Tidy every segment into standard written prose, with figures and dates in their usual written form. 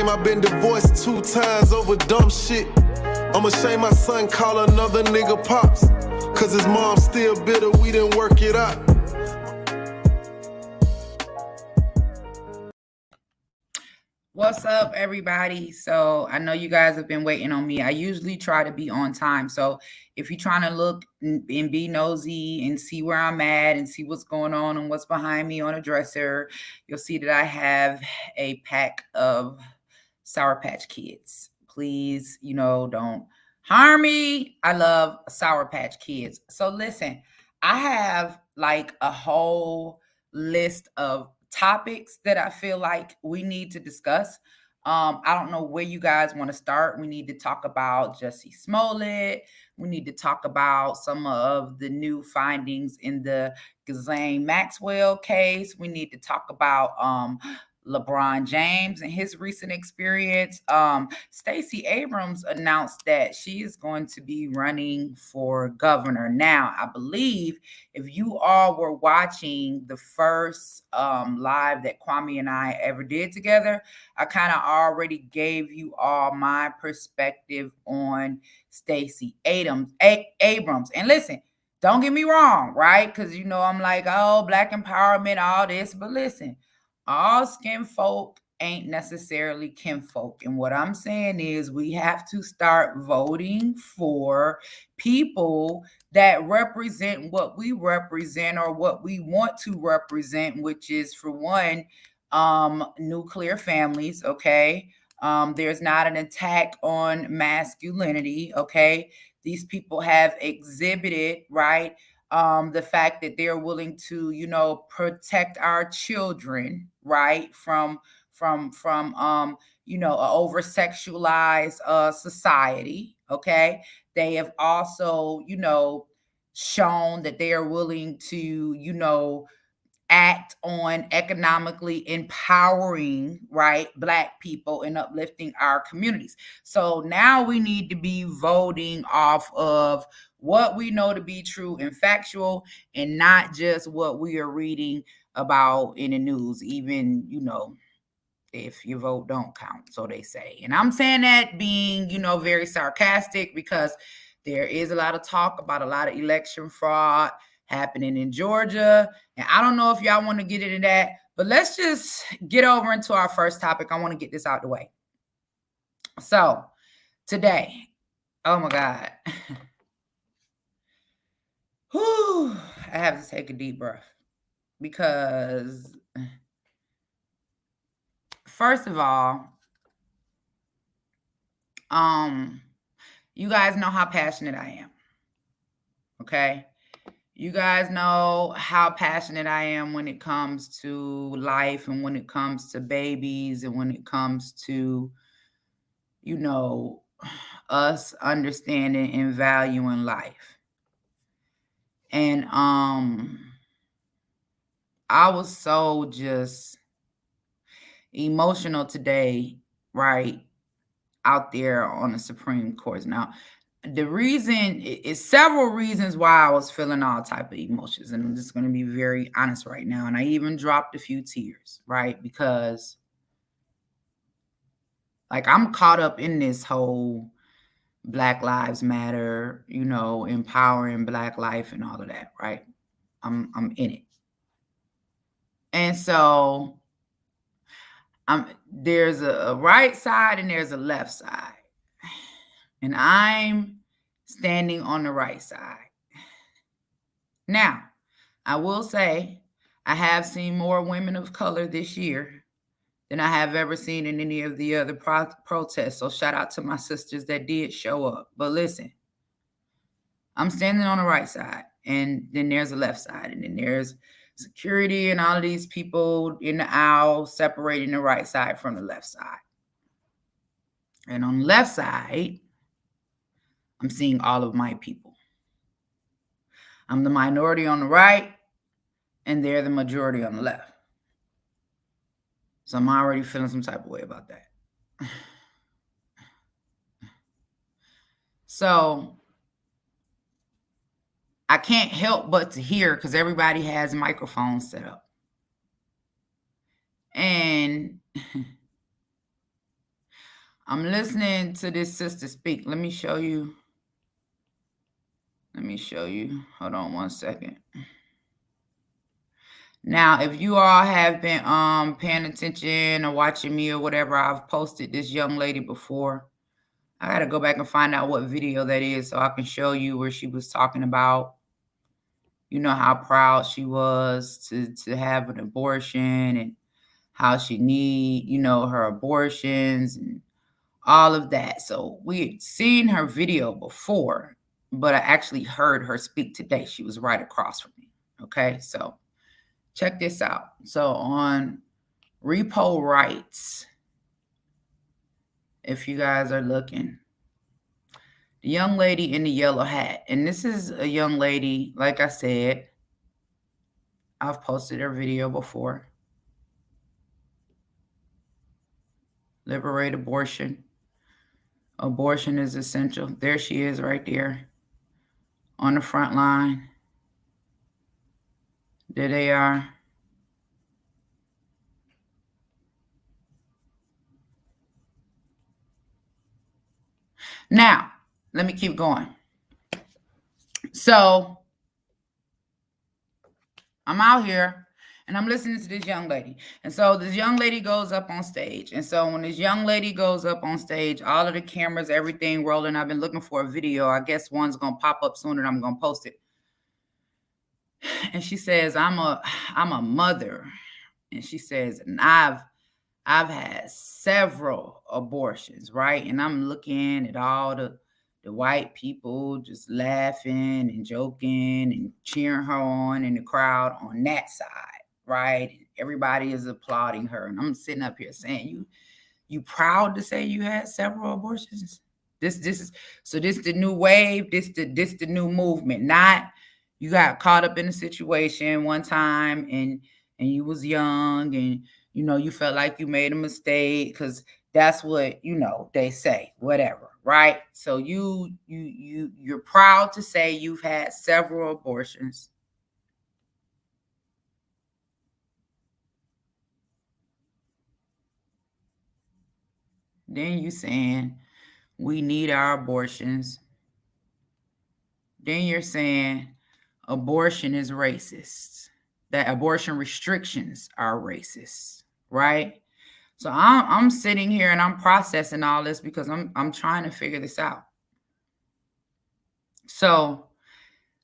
shame I've been divorced 2 times over dumb shit. I'm ashamed my son call another nigga pops, cause his mom still bitter we didn't work it out. What's up, everybody? So I know you guys have been waiting on me. I usually try to be on time. So if you're trying to look and be nosy and see where I'm at and see what's going on and what's behind me on a dresser, you'll see that I have a pack of Sour Patch Kids. Please, don't harm me. I love Sour Patch Kids. So listen, I have like a whole list of topics that I feel like we need to discuss. I don't know where you guys want to start. We need to talk about Jussie Smollett. We need to talk about some of the new findings in the Ghislaine Maxwell case. We need to talk about LeBron James and his recent experience. Stacey Abrams announced that she is going to be running for governor. Now, I believe if you all were watching the first live that Kwame and I ever did together, I kind of already gave you all my perspective on Stacey Abrams. And listen, don't get me wrong, right? Because, I'm like, oh, Black empowerment, all this. But listen, all skin folk ain't necessarily kinfolk. And what I'm saying is we have to start voting for people that represent what we represent or what we want to represent, which is, for one, nuclear families, okay? There's not an attack on masculinity, okay? These people have exhibited, right, the fact that they're willing to, protect our children, right, from an over-sexualized society, okay? They have also, shown that they are willing to, act on economically empowering, right, Black people and uplifting our communities. So now we need to be voting off of what we know to be true and factual, and not just what we are reading about in the news, even, if your vote don't count, so they say. And I'm saying that being, very sarcastic, because there is a lot of talk about a lot of election fraud happening in Georgia. And I don't know if y'all want to get into that, but let's just get over into our first topic. I want to get this out the way. So today, oh my God. Whew, I have to take a deep breath, because first of all, you guys know how passionate I am. Okay? You guys know how passionate I am when it comes to life, and when it comes to babies, and when it comes to, us understanding and valuing life. And I was so just emotional today, right, out there on the Supreme Court. Now, the reason is several reasons why I was feeling all type of emotions, and I'm just going to be very honest right now. And I even dropped a few tears, right? Because like I'm caught up in this whole Black Lives Matter, empowering Black life and all of that, right? I'm in it. And so there's a right side and there's a left side. And I'm standing on the right side. Now, I will say I have seen more women of color this year than I have ever seen in any of the other protests. So shout out to my sisters that did show up. But listen, I'm standing on the right side, and then there's a left side, and then there's security and all of these people in the aisle separating the right side from the left side. And on the left side, I'm seeing all of my people. I'm the minority on the right, and they're the majority on the left. So I'm already feeling some type of way about that. So I can't help but to hear, because everybody has microphones set up. And I'm listening to this sister speak. Let me show you. Hold on one second. Now, if you all have been paying attention or watching me or whatever, I've posted this young lady before. I got to go back and find out what video that is so I can show you where she was talking about, how proud she was to have an abortion and how she need, her abortions and all of that. So we had seen her video before, but I actually heard her speak today. She was right across from me. Okay, so check this out. So on Repo Rights, if you guys are looking, the young lady in the yellow hat, and this is a young lady, like I said, I've posted her video before. Liberate abortion. Abortion is essential. There she is right there on the front line. There they are. Now, let me keep going. So I'm out here and I'm listening to this young lady. And so this young lady goes up on stage. And so when this young lady goes up on stage, all of the cameras, everything rolling. I've been looking for a video. I guess one's going to pop up soon and I'm going to post it. And she says, I'm a mother. And she says, and I've had several abortions, right? And I'm looking at all the white people just laughing and joking and cheering her on in the crowd on that side, right? Everybody is applauding her. And I'm sitting up here saying, you proud to say you had several abortions? This is the new wave, this the new movement. Not you got caught up in a situation one time and you was young and you felt like you made a mistake, because that's what they say, whatever, right? So you're proud to say you've had several abortions. Then you saying we need our abortions. Then you're saying abortion is racist, that abortion restrictions are racist, right? So I'm sitting here and I'm processing all this because I'm trying to figure this out. So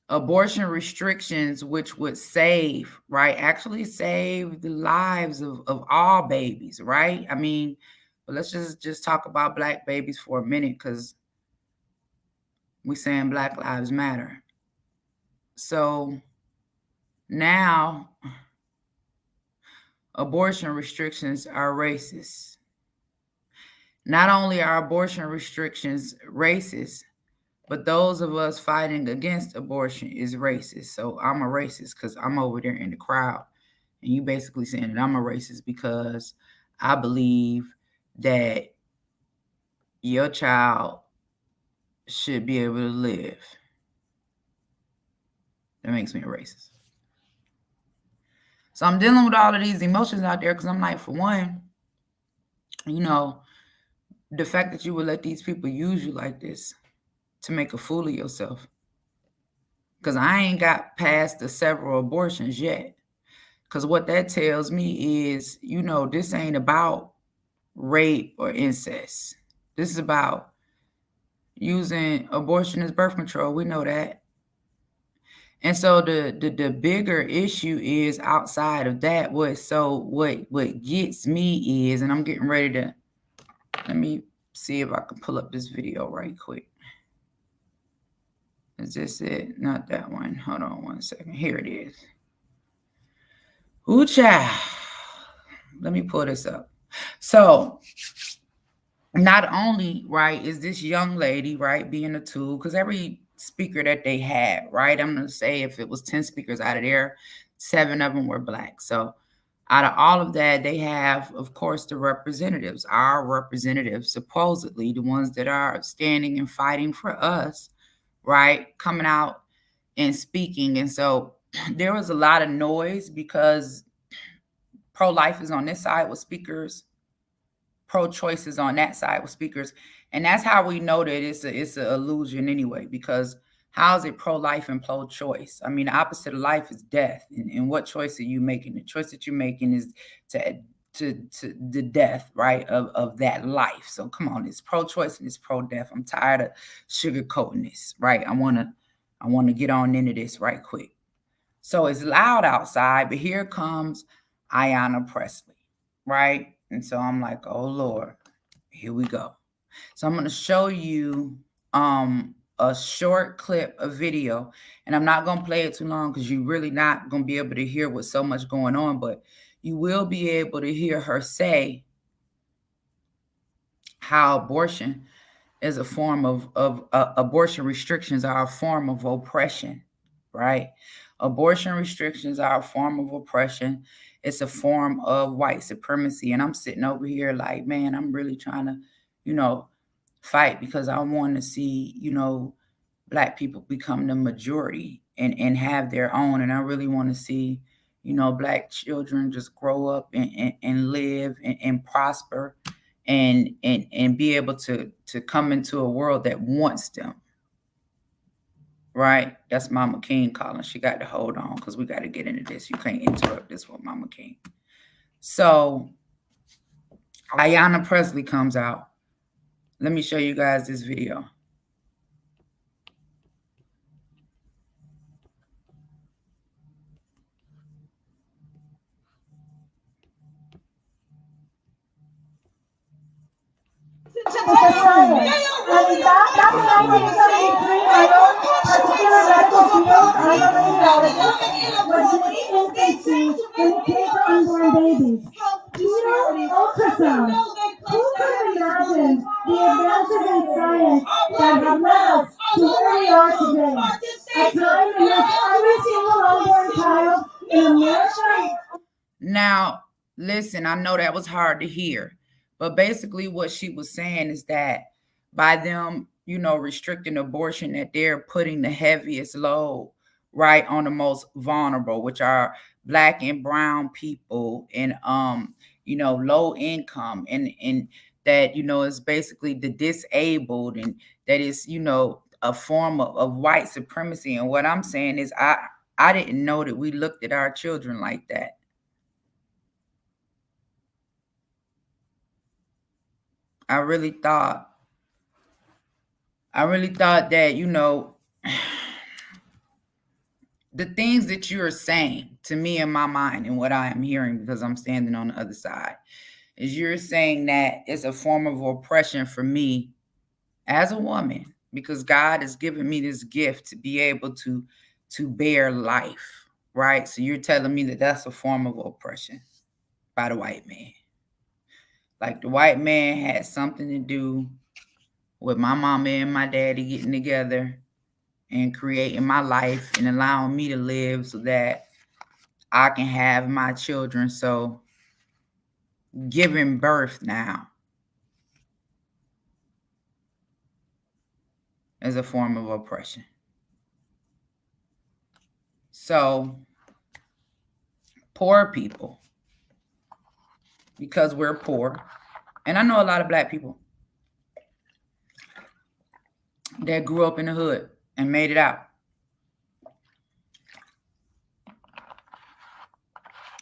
abortion restrictions, which would save, right? Actually save the lives of all babies, right? I mean, but let's just talk about Black babies for a minute, because we're saying Black Lives Matter. So now abortion restrictions are racist. Not only are abortion restrictions racist, but those of us fighting against abortion is racist. So I'm a racist because I'm over there in the crowd. And you basically saying that I'm a racist because I believe that your child should be able to live. That makes me a racist. So I'm dealing with all of these emotions out there because I'm like, for one, the fact that you would let these people use you like this to make a fool of yourself. Because I ain't got past the several abortions yet. Because what that tells me is, this ain't about rape or incest. This is about using abortion as birth control. We know that. And so the bigger issue is outside of that. What gets me is, and I'm getting ready to, let me see if I can pull up this video right quick. Is this it? Not that one. Hold on one second. Here it is. Ooh, child. Let me pull this up. So not only, right, is this young lady, right, being a tool, because every speaker that they had, right, I'm going to say if it was 10 speakers out of there, 7 of them were Black. So out of all of that, they have, of course, the representatives, our representatives, supposedly the ones that are standing and fighting for us, right, coming out and speaking. And so there was a lot of noise because pro-life is on this side with speakers. pro-choices on that side with speakers. And that's how we know that it's an illusion anyway, because how is it pro-life and pro-choice? I mean, the opposite of life is death. And what choice are you making? The choice that you're making is to the death, right, of that life. So come on, it's pro-choice and it's pro-death. I'm tired of sugarcoating this, right? I wanna get on into this right quick. So it's loud outside, but here comes Ayanna Pressley, right? And so I'm like, oh Lord, here we go. So I'm going to show you a short clip of video, and I'm not going to play it too long because you're really not going to be able to hear what's so much going on, but you will be able to hear her say how abortion is a form of abortion restrictions are a form of oppression, right? Abortion restrictions are a form of oppression. It's a form of white supremacy. And I'm sitting over here like, man, I'm really trying to, fight because I want to see, Black people become the majority and have their own. And I really want to see, Black children just grow up and live and prosper and be able to come into a world that wants them. Right? That's Mama King calling. She got to hold on because we got to get into this. You can't interrupt this with Mama King. So Ayanna Pressley comes out. Let me show you guys this video. Back in 1973, my own particular medical field, I'm a radiologist, was in its infancy when it came to unborn babies. Ultrasound. Who could have imagined the advances in science that have led us to where we are today? A time in which every single unborn child in America. Now, listen, I know that was hard to hear, but basically what she was saying is that by them, restricting abortion, that they're putting the heaviest load right on the most vulnerable, which are Black and brown people and low income and that is basically the disabled, and that is a form of white supremacy. And what I'm saying is I didn't know that we looked at our children like that. I really thought that, the things that you're saying to me in my mind and what I am hearing, because I'm standing on the other side, is you're saying that it's a form of oppression for me as a woman, because God has given me this gift to be able to bear life, right? So you're telling me that that's a form of oppression by the white man. Like the white man had something to do with my mama and my daddy getting together and creating my life and allowing me to live so that I can have my children. So giving birth now is a form of oppression. So poor people, because we're poor, and I know a lot of Black people that grew up in the hood and made it out.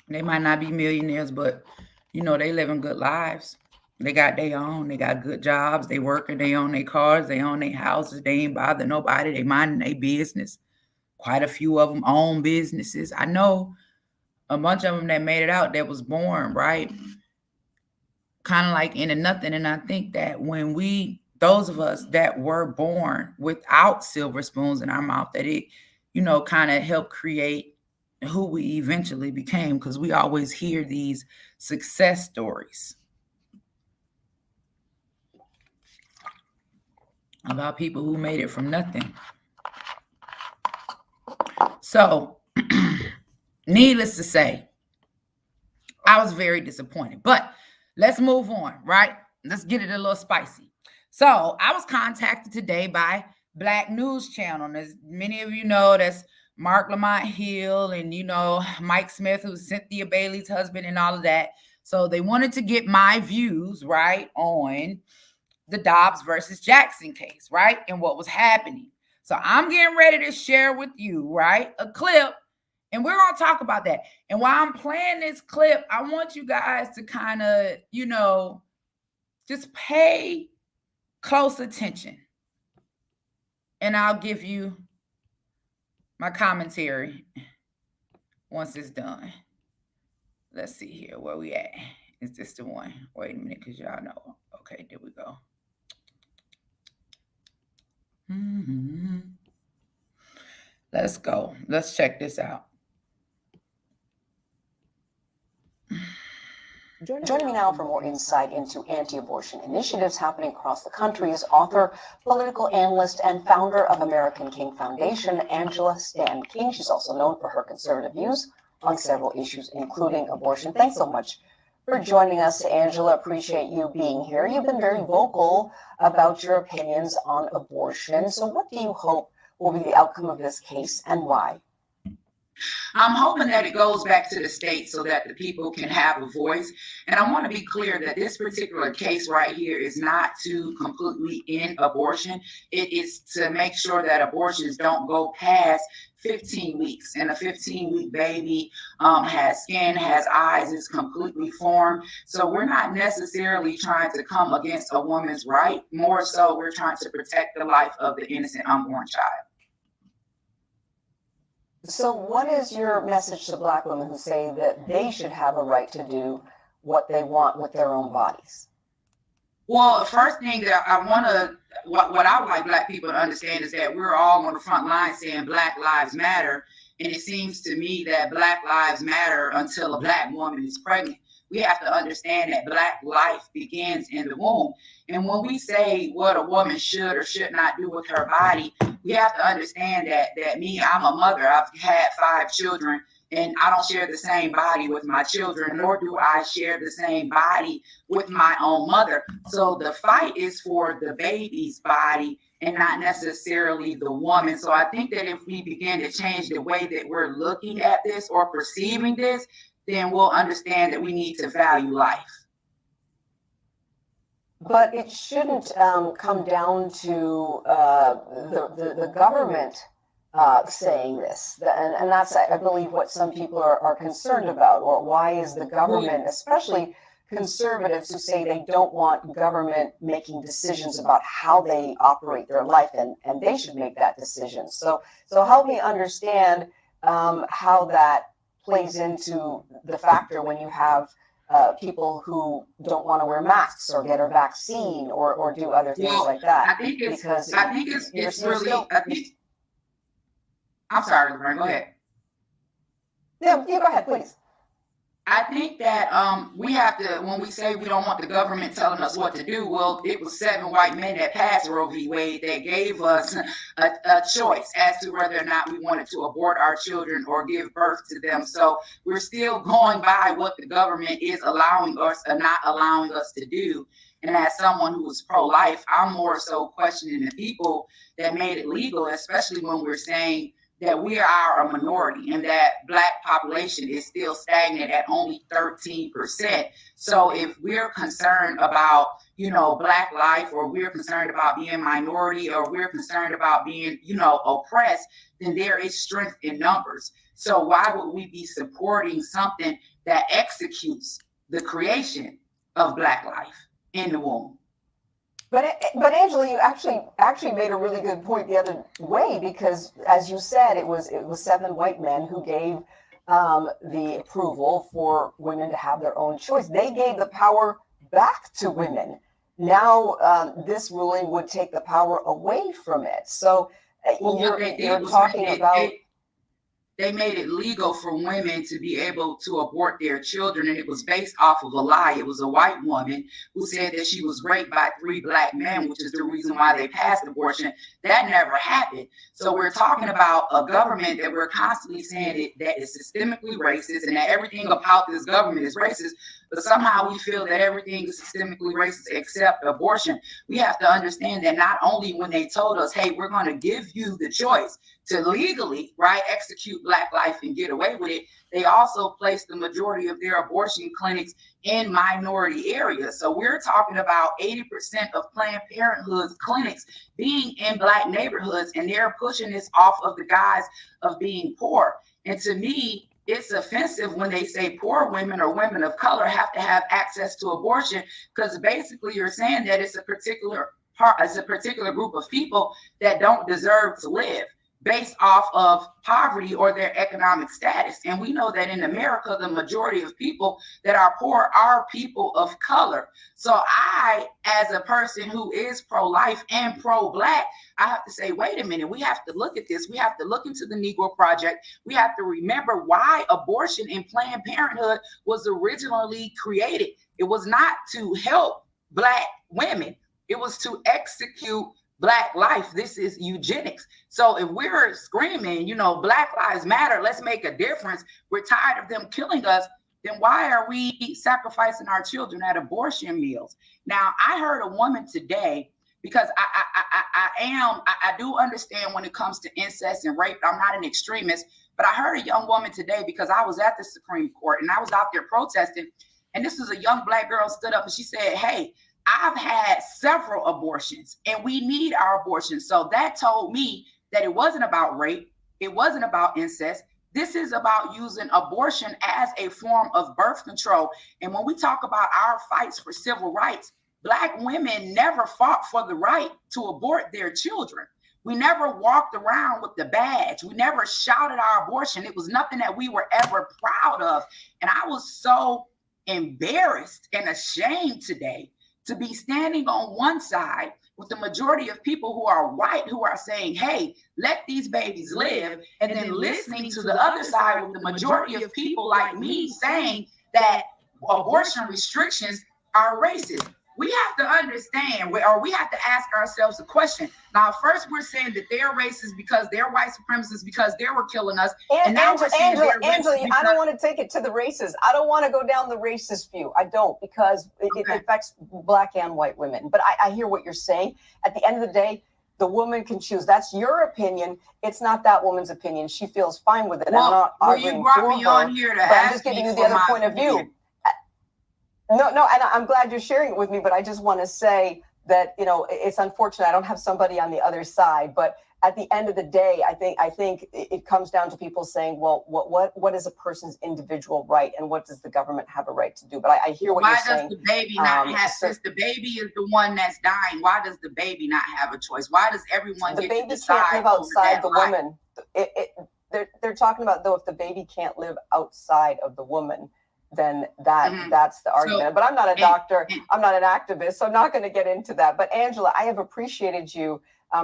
They might not be millionaires, but they living good lives. They got their own. They got good jobs. They working. They own their cars. They own their houses. They ain't bother nobody. They minding their business. Quite a few of them own businesses. I know a bunch of them that made it out that was born, right, kind of like into nothing. And I think that when those of us that were born without silver spoons in our mouth, that it, kind of helped create who we eventually became, because we always hear these success stories about people who made it from nothing. So, needless to say, I was very disappointed. But let's move on, right? Let's get it a little spicy. So, I was contacted today by Black News Channel. And as many of you know, that's Mark Lamont Hill and, Mike Smith, who's Cynthia Bailey's husband and all of that. So they wanted to get my views, right, on the Dobbs versus Jackson case, right, and what was happening. So I'm getting ready to share with you, right, a clip, and we're going to talk about that. And while I'm playing this clip, I want you guys to kind of, just pay close attention. And I'll give you my commentary once it's done. Let's see here. Where we at? Is this the one? Wait a minute, because y'all know. Okay, there we go. Let's go. Let's check this out. Joining me now for more insight into anti-abortion initiatives happening across the country is author, political analyst, and founder of American King Foundation, Angela Stan King. She's also known for her conservative views on several issues, including abortion. Thanks so much for joining us, Angela. Appreciate you being here. You've been very vocal about your opinions on abortion. So what do you hope will be the outcome of this case, and why? I'm hoping that it goes back to the state so that the people can have a voice. And I want to be clear that this particular case right here is not to completely end abortion. It is to make sure that abortions don't go past 15 weeks. And a 15-week baby has skin, has eyes, is completely formed. So we're not necessarily trying to come against a woman's right. More so, we're trying to protect the life of the innocent unborn child. So what is your message to Black women who say that they should have a right to do what they want with their own bodies? Well, the first thing that I want to, what I would like Black people to understand is that we're all on the front line saying Black Lives Matter. And it seems to me that Black Lives matter until a Black woman is pregnant. We have to understand that Black life begins in the womb. And when we say what a woman should or should not do with her body, we have to understand that me, I'm a mother. I've had 5 children, and I don't share the same body with my children, nor do I share the same body with my own mother. So the fight is for the baby's body and not necessarily the woman. So I think that if we begin to change the way that we're looking at this or perceiving this, then we'll understand that we need to value life. But it shouldn't come down to the government saying this. And that's, I believe, what some people are concerned about. Or why is the government, especially conservatives who say they don't want government making decisions about how they operate their life, and they should make that decision. So help me understand how that plays into the factor when you have people who don't want to wear masks or get a vaccine or do other things like that. I think it's really. I'm sorry, Laverne, go ahead. Yeah, you go ahead, please. I think that we have to, when we say we don't want the government telling us what to do, well, it was 7 white men that passed Roe v. Wade that gave us a choice as to whether or not we wanted to abort our children or give birth to them. So we're still going by what the government is allowing us or not allowing us to do. And as someone who is pro-life, I'm more so questioning the people that made it legal, especially when we're saying that we are a minority and that Black population is still stagnant at only 13%. So if we're concerned about, Black life, or we're concerned about being minority, or we're concerned about being, oppressed, then there is strength in numbers. So why would we be supporting something that executes the creation of Black life in the womb? But Angela, you actually made a really good point the other way, because as you said, it was 7 white men who gave the approval for women to have their own choice. They gave the power back to women. Now this ruling would take the power away from it. So you're talking about. They made it legal for women to be able to abort their children, and it was based off of a lie. It was a white woman who said that she was raped by 3 Black men, which is the reason why they passed abortion. That never happened. So we're talking about a government that we're constantly saying that is systemically racist and that everything about this government is racist, but somehow we feel that everything is systemically racist except abortion. We have to understand that not only when they told us, hey, we're going to give you the choice to legally, execute Black life and get away with it, they also place the majority of their abortion clinics in minority areas. So we're talking about 80% of Planned Parenthood's clinics being in Black neighborhoods, and they're pushing this off of the guise of being poor. And to me, it's offensive when they say poor women or women of color have to have access to abortion, because basically you're saying that it's a particular group of people that don't deserve to live based off of poverty or their economic status. And we know that in America, the majority of people that are poor are people of color. So I, as a person who is pro-life and pro-Black, I have to say, wait a minute, we have to look at this. We have to look into the Negro Project. We have to remember why abortion and Planned Parenthood was originally created. It was not to help Black women. It was to execute Black life. This is eugenics. So if we're screaming, Black Lives Matter, let's make a difference, we're tired of them killing us, then why are we sacrificing our children at abortion meals? Now, I heard a woman today, because I do understand when it comes to incest and rape, I'm not an extremist, but I heard a young woman today, because I was at the Supreme Court and I was out there protesting, and this was a young Black girl stood up and she said, hey, I've had several abortions and we need our abortions. So that told me that it wasn't about rape. It wasn't about incest. This is about using abortion as a form of birth control. And when we talk about our fights for civil rights, Black women never fought for the right to abort their children. We never walked around with the badge. We never shouted our abortion. It was nothing that we were ever proud of. And I was so embarrassed and ashamed today to be standing on one side with the majority of people who are white, who are saying, hey, let these babies live, and then listening to the other side with the majority of people like me saying that abortion restrictions are racist. We have to understand, or we have to ask ourselves a question. Now, first we're saying that they're racist because they're white supremacists because they were killing us. And now Angela, I don't want to take it to the races. I don't want to go down the racist view. I don't, because it affects Black and white women. But I hear what you're saying. At the end of the day, the woman can choose. That's your opinion. It's not that woman's opinion. She feels fine with it. Well, I'm not arguing you brought for me her, on here to but I'm just giving you the other point of view. No, and I'm glad you're sharing it with me, but I just want to say that, it's unfortunate I don't have somebody on the other side, but at the end of the day, I think it comes down to people saying, well, what is a person's individual right, and what does the government have a right to do? But I hear what you're saying. Why does the baby not have, since the baby is the one that's dying, why does the baby not have a choice? Why does everyone get to decide? The baby can't live outside the woman. They're talking about, though, if the baby can't live outside of the woman, then that's the argument. But I'm not a doctor. I'm not an activist, so I'm not going to get into that. But Angela, I have appreciated you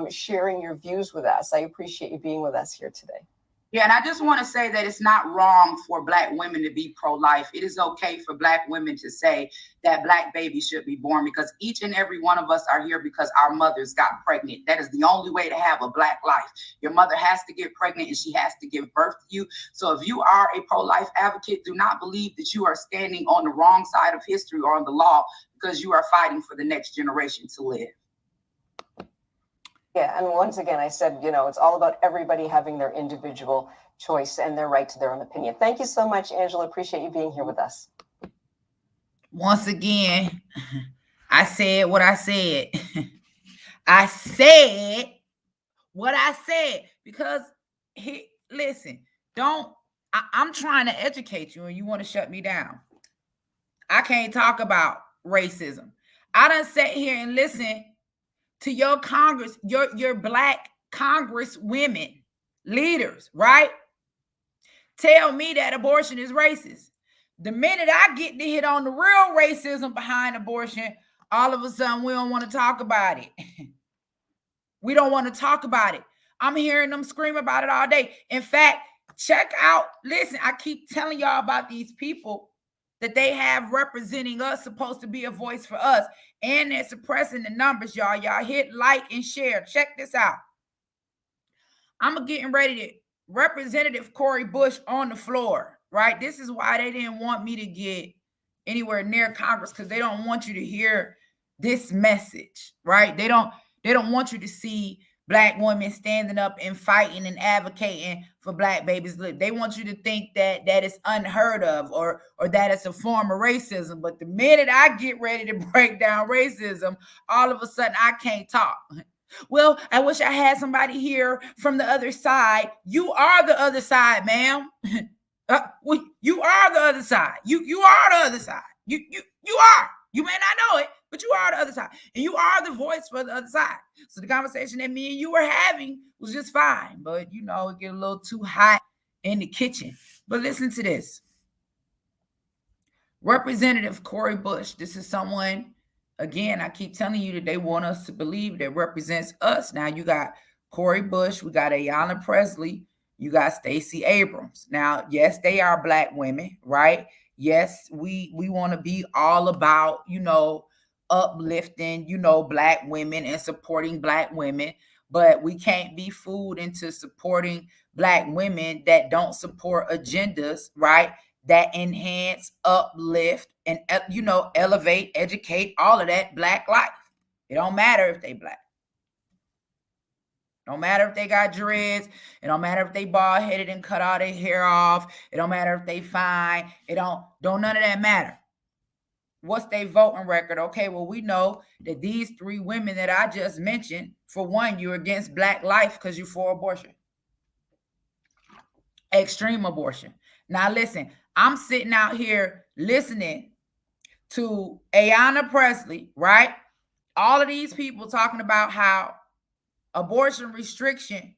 sharing your views with us. I appreciate you being with us here today. Yeah, and I just want to say that it's not wrong for Black women to be pro-life. It is okay for Black women to say that Black babies should be born, because each and every one of us are here because our mothers got pregnant. That is the only way to have a Black life. Your mother has to get pregnant and she has to give birth to you. So if you are a pro-life advocate, do not believe that you are standing on the wrong side of history or on the law, because you are fighting for the next generation to live. Yeah, and once again, I said, it's all about everybody having their individual choice and their right to their own opinion. Thank you so much, Angela. Appreciate you being here with us. Once again, I said what I said. I said what I said, because listen, I'm trying to educate you and you want to shut me down. I can't talk about racism. I done sat here and listen to your Congress, your Black Congress women leaders, right? Tell me that abortion is racist. The minute I get to hit on the real racism behind abortion, all of a sudden we don't want to talk about it. We don't want to talk about it. I'm hearing them scream about it all day. In fact, listen, I keep telling y'all about these people that they have representing us, supposed to be a voice for us, and they're suppressing the numbers, y'all. Y'all hit like and share. Check this out. I'm getting ready to Representative Cori Bush on the floor, right? This is why they didn't want me to get anywhere near Congress, because they don't want you to hear this message, right? They don't want you to see black women standing up and fighting and advocating for black babies to live. They want you to think that it's unheard of or that it's a form of racism. But the minute I get ready to break down racism, all of a sudden I can't talk. Well, I wish I had somebody here from the other side. You are the other side, ma'am. You are the other side. You are the other side. You are. You may not know it, but you are the other side. And you are the voice for the other side. So the conversation that me and you were having was just fine. But, you know, it get a little too hot in the kitchen. But listen to this. Representative Cori Bush. This is someone, again, I keep telling you that they want us to believe that represents us. Now, you got Cori Bush. We got Ayanna Pressley. You got Stacey Abrams. Now, yes, they are black women, right? Yes, we want to be all about, you know, uplifting, you know, black women and supporting black women, but we can't be fooled into supporting black women that don't support agendas, right? That enhance, uplift, and, you know, elevate, educate, all of that black life. It don't matter if they black. Don't matter if they got dreads. It don't matter if they bald headed and cut all their hair off. It don't matter if they fine. It don't none of that matter. What's their voting record? Okay, well, we know that these three women that I just mentioned, for one, you're against black life because you're for abortion. Extreme abortion. Now, listen, I'm sitting out here listening to Ayanna Pressley, right? All of these people talking about how abortion restriction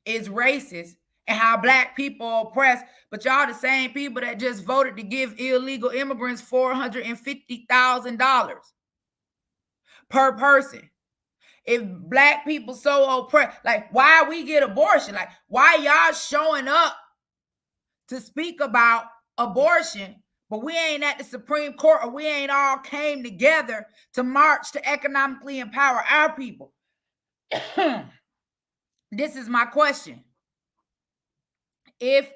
is racist and how black people are oppressed, but y'all the same people that just voted to give illegal immigrants $450,000 per person. If black people so oppressed, like, why we get abortion? Like, why y'all showing up to speak about abortion, but we ain't at the Supreme Court, or we ain't all came together to march to economically empower our people? This is my question. If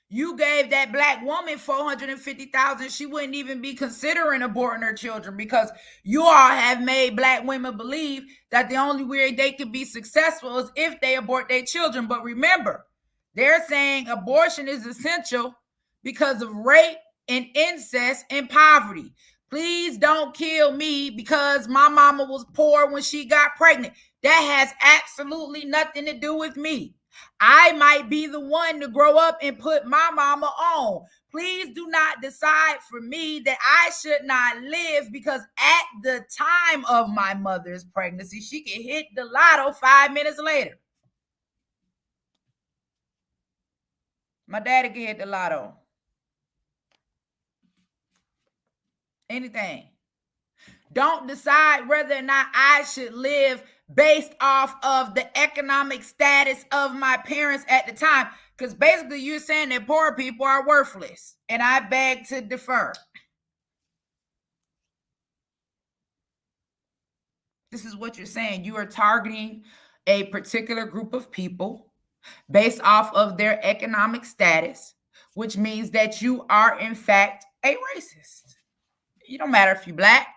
you gave that black woman $450,000, she wouldn't even be considering aborting her children, because you all have made black women believe that the only way they could be successful is if they abort their children. But remember, they're saying abortion is essential because of rape and incest and poverty. Please don't kill me because my mama was poor when she got pregnant. That has absolutely nothing to do with me. I might be the one to grow up and put my mama on. Please do not decide for me that I should not live, because at the time of my mother's pregnancy, she could hit the lotto 5 minutes later. My daddy could hit the lotto. Anything. Don't decide whether or not I should live based off of the economic status of my parents at the time, because basically you're saying that poor people are worthless, and I beg to differ. This is what you're saying. You are targeting a particular group of people based off of their economic status, which means that you are in fact a racist. It don't matter if you're black.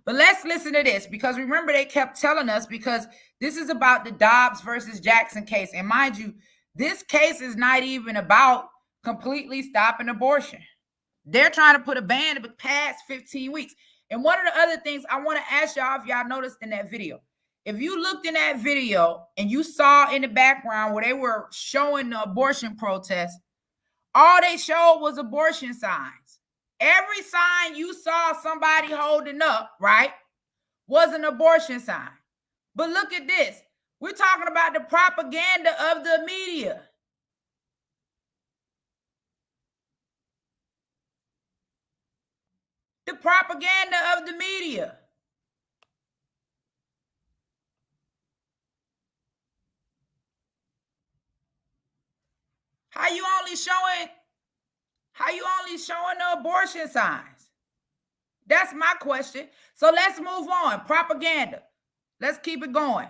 But let's listen to this, because remember, they kept telling us, because this is about the Dobbs versus Jackson case. And mind you, this case is not even about completely stopping abortion. They're trying to put a ban past 15 weeks. And one of the other things I want to ask y'all, if y'all noticed in that video, if you looked in that video and you saw in the background where they were showing the abortion protest, all they showed was abortion signs. Every sign you saw somebody holding up, right, was an abortion sign. But look at this. We're talking about the propaganda of the media. The propaganda of the media. How you only showing the abortion signs? That's my question. So let's move on. Propaganda. Let's keep it going.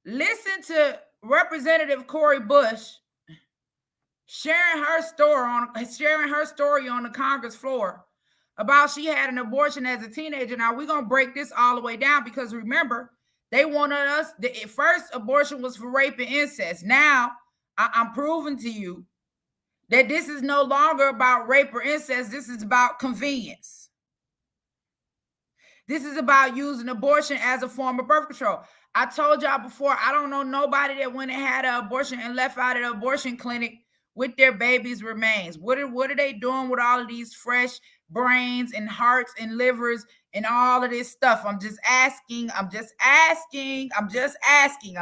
Listen to Representative Cori Bush sharing her story on the Congress floor about she had an abortion as a teenager. Now we're gonna break this all the way down, because remember, They wanted us, first abortion was for rape and incest. Now, I'm proving to you that this is no longer about rape or incest. This is about convenience. This is about using abortion as a form of birth control. I told y'all before, I don't know nobody that went and had an abortion and left out of the abortion clinic with their baby's remains. What are they doing with all of these fresh brains and hearts and livers and all of this stuff? I'm just asking. I'm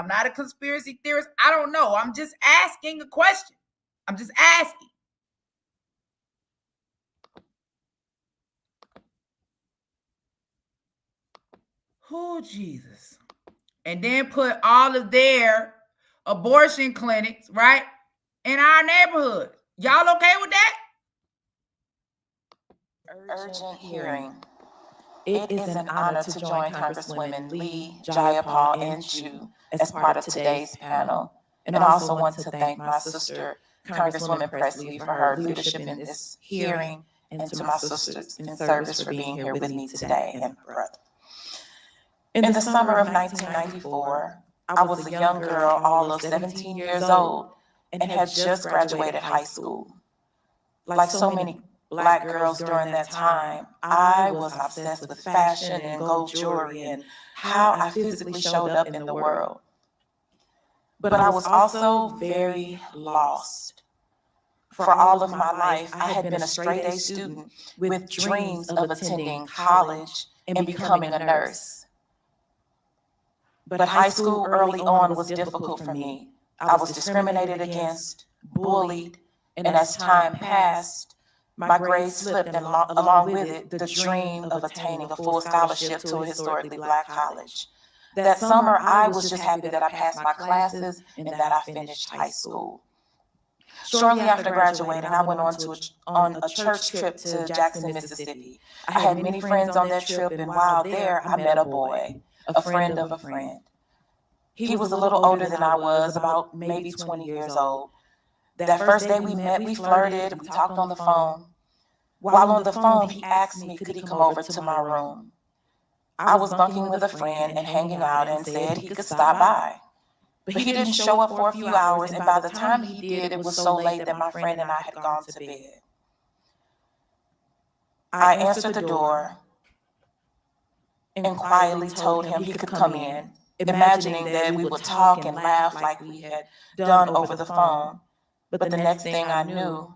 not a conspiracy theorist. I don't know. I'm just asking a question. I'm just asking. Oh, Jesus. And then put all of their abortion clinics, right, in our neighborhood. Y'all okay with that? Urgent hearing. It is an honor to join Congresswomen Lee, Jayapal, and Chu as part of today's panel. And I also want to thank my sister, Congresswoman Presley, for her leadership in this hearing, and to my sisters in service for being here with me today, and my brother. In the summer of 1994, I was a young girl, all of 17 years old, and had just graduated high school. Like so many Black girls during that time, I was obsessed with fashion and gold jewelry and how I physically showed up in the world. But I was also very lost. For all of my life, I had been a straight-A student with dreams of attending college and becoming a nurse. But high school early on was difficult for me. I was discriminated against, bullied, and as time passed, my grades slipped, and along with it, the dream of attaining a full scholarship to a historically Black college. That summer, I was just happy that I passed my classes and that I finished high school. Shortly after graduating, I went on a church trip to Jackson, Mississippi. I had many friends on that trip, and while there, I met a boy, a friend of a friend. He was a little older than I was, about maybe 20 years old. That first day we met, we flirted, we talked on the phone. While on the phone, he asked me, could he come over to my room? I was bunking with a friend and hanging out and said he could stop by. But he didn't show up for a few hours, and by the time he did, it was so late that my friend and I had gone to bed. I answered the door and quietly told him he could come in, imagining that we would talk and laugh like we had done over the phone. But the next thing I knew,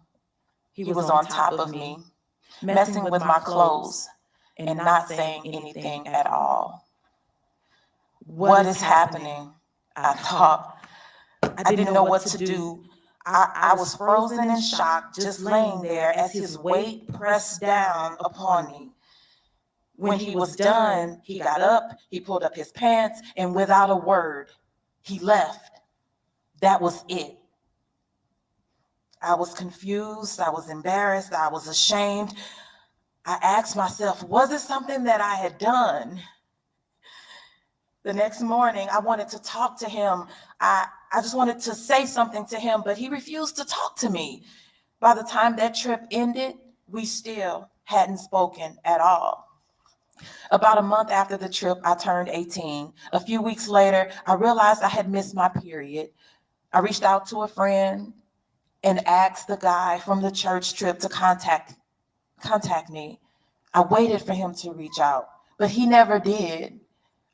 he was on top of me, messing with my clothes and not saying anything at all. What is happening? I thought. I didn't know what to do. I was frozen in shock, just laying there as his weight pressed down upon me. When he was done, he got up, he pulled up his pants, and without a word, he left. That was it. I was confused, I was embarrassed, I was ashamed. I asked myself, was it something that I had done? The next morning, I wanted to talk to him. I just wanted to say something to him, but he refused to talk to me. By the time that trip ended, we still hadn't spoken at all. About a month after the trip, I turned 18. A few weeks later, I realized I had missed my period. I reached out to a friend and asked the guy from the church trip to contact me. I waited for him to reach out, but he never did.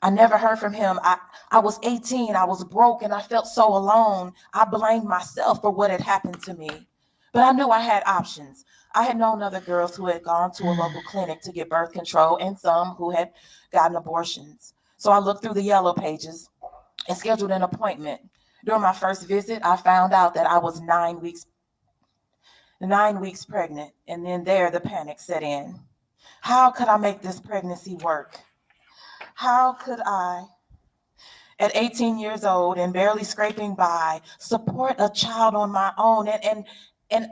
I never heard from him. I was 18, I was broke, and I felt so alone. I blamed myself for what had happened to me. But I knew I had options. I had known other girls who had gone to a local clinic to get birth control and some who had gotten abortions. So I looked through the yellow pages and scheduled an appointment. During my first visit, I found out that I was 9 weeks pregnant, and then the panic set in. How could I make this pregnancy work? How could I, at 18 years old and barely scraping by, support a child on my own? And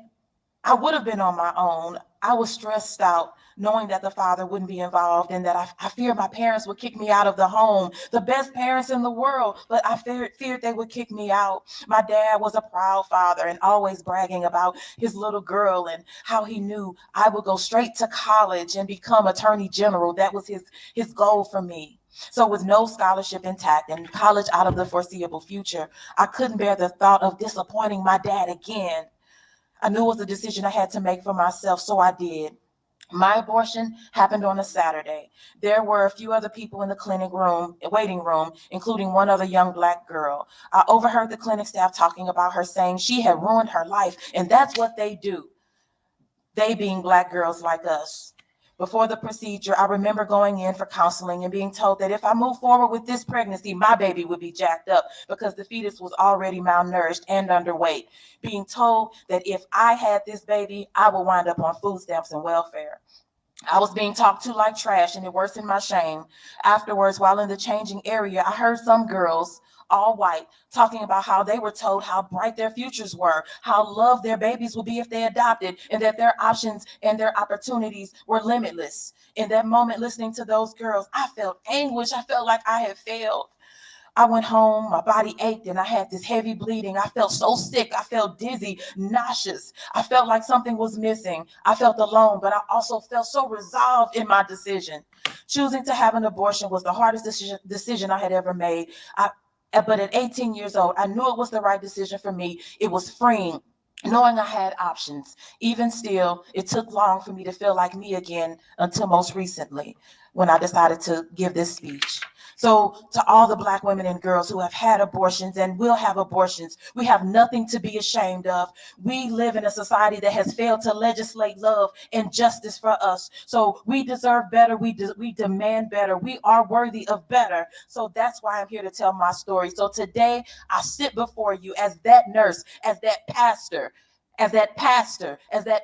I would have been on my own. I was stressed out, knowing that the father wouldn't be involved and that I feared my parents would kick me out of the home, the best parents in the world, but I feared they would kick me out. My dad was a proud father and always bragging about his little girl and how he knew I would go straight to college and become attorney general. That was his goal for me. So with no scholarship intact and college out of the foreseeable future, I couldn't bear the thought of disappointing my dad again. I knew it was a decision I had to make for myself, so I did. My abortion happened on a Saturday. There were a few other people in the clinic waiting room, including one other young Black girl. I overheard the clinic staff talking about her, saying she had ruined her life, and that's what they do. They being Black girls like us. Before the procedure, I remember going in for counseling and being told that if I moved forward with this pregnancy, my baby would be jacked up because the fetus was already malnourished and underweight. Being told that if I had this baby, I would wind up on food stamps and welfare. I was being talked to like trash, and it worsened my shame. Afterwards, while in the changing area, I heard some girls, all white, talking about how they were told how bright their futures were, how loved their babies would be if they adopted, and that their options and their opportunities were limitless. In that moment, listening to those girls, I felt anguish. I felt like I had failed. I went home, my body ached, and I had this heavy bleeding. I felt so sick. I felt dizzy, nauseous. I felt like something was missing. I felt alone, but I also felt so resolved in my decision. Choosing to have an abortion was the hardest decision I had ever made. But at 18 years old, I knew it was the right decision for me. It was freeing, knowing I had options. Even still, it took long for me to feel like me again until most recently when I decided to give this speech. So to all the Black women and girls who have had abortions and will have abortions, we have nothing to be ashamed of. We live in a society that has failed to legislate love and justice for us. So we deserve better. We demand better. We are worthy of better. So that's why I'm here to tell my story. So today I sit before you as that nurse, as that pastor, as that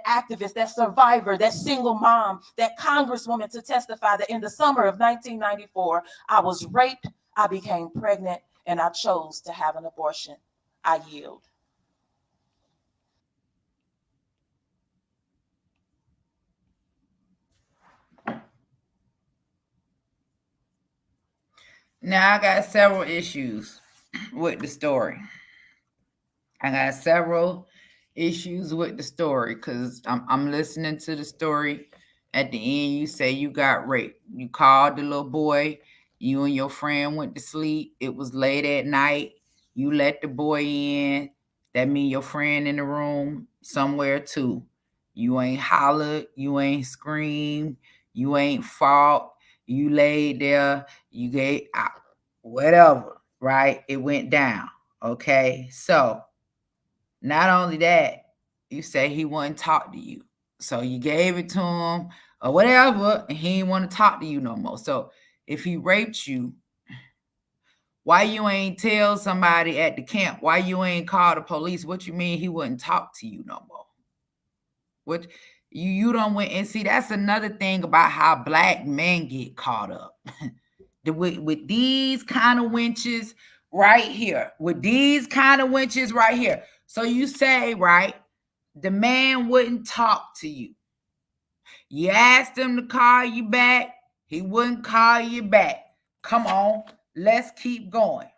activist, that survivor, that single mom, that congresswoman, to testify that in the summer of 1994, I was raped, I became pregnant, and I chose to have an abortion. I yield. Now I got several issues with the story. Because I'm listening to the story. At the end, you say you got raped. You called the little boy. You and your friend went to sleep. It was late at night. You let the boy in. That means your friend in the room somewhere too. You ain't hollered. You ain't screamed. You ain't fought. You laid there. You gave out. Whatever, right? It went down. Okay, so not only that, you say he wouldn't talk to you. So you gave it to him or whatever, and he didn't want to talk to you no more. So if he raped you, why you ain't tell somebody at the camp? Why you ain't call the police? What you mean he wouldn't talk to you no more? What you don't went and see, that's another thing about how Black men get caught up. with these kind of wenches right here. So you say, right, the man wouldn't talk to you. You asked him to call you back. He wouldn't call you back. Come on, let's keep going.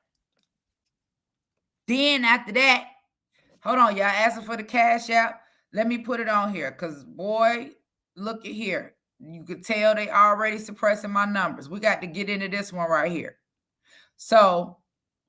Then after that, hold on, y'all asking for the cash out. Let me put it on here because, boy, look at here. You could tell they already suppressing my numbers. We got to get into this one right here. So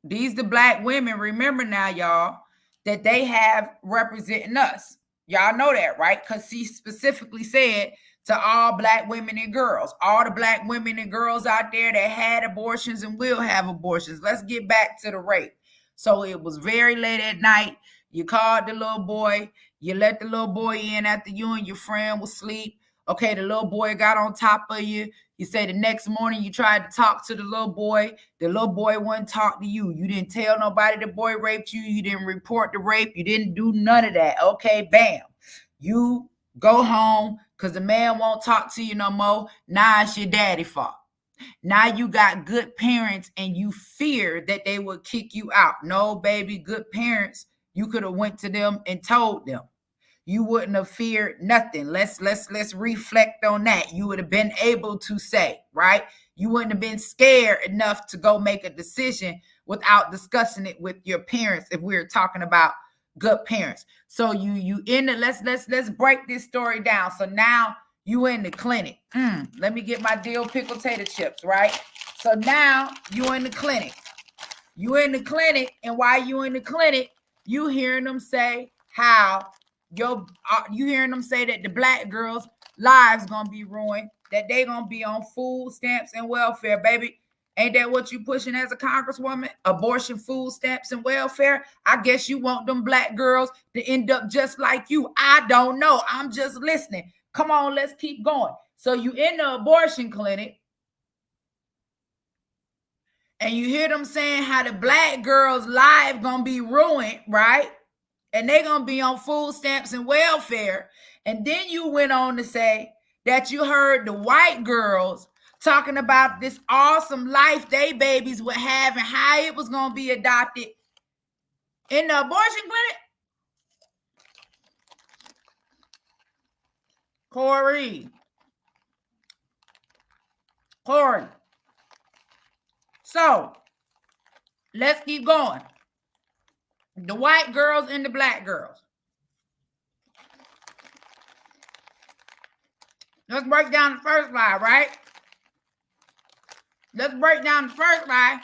these the Black women, remember now, y'all, that they have representing us. Y'all know that, right? Because she specifically said to all Black women and girls, all the Black women and girls out there that had abortions and will have abortions. Let's get back to the rape. So it was very late at night. You called the little boy. You let the little boy in after you and your friend was asleep. Okay, the little boy got on top of you. You say the next morning you tried to talk to the little boy. The little boy wouldn't talk to you. You didn't tell nobody the boy raped you. You didn't report the rape. You didn't do none of that. Okay, bam. You go home because the man won't talk to you no more. Now it's your daddy's fault. Now you got good parents and you fear that they would kick you out. No, baby, good parents, you could have went to them and told them. You wouldn't have feared nothing. Let's reflect on that. You would have been able to say, right? You wouldn't have been scared enough to go make a decision without discussing it with your parents if we were talking about good parents. So you in the let's break this story down. So now you in the clinic. Let me get my dill pickle tater chips, right? So now you in the clinic. You in the clinic, and while you in the clinic, you hearing them say how you hearing them say that the black girls' lives gonna be ruined, that they gonna be on food stamps and welfare, baby. Ain't that what you pushing as a congresswoman? Abortion, food stamps, and welfare? I guess you want them black girls to end up just like you. I don't know. I'm just listening. Come on, let's keep going. So you in the abortion clinic, and you hear them saying how the black girls' life gonna be ruined, right? And they gonna be on food stamps and welfare. And then you went on to say that you heard the white girls talking about this awesome life they babies would have and how it was gonna be adopted in the abortion clinic. Corey. So let's keep going. The white girls and the black girls. Let's break down the first lie, right? Let's break down the first lie,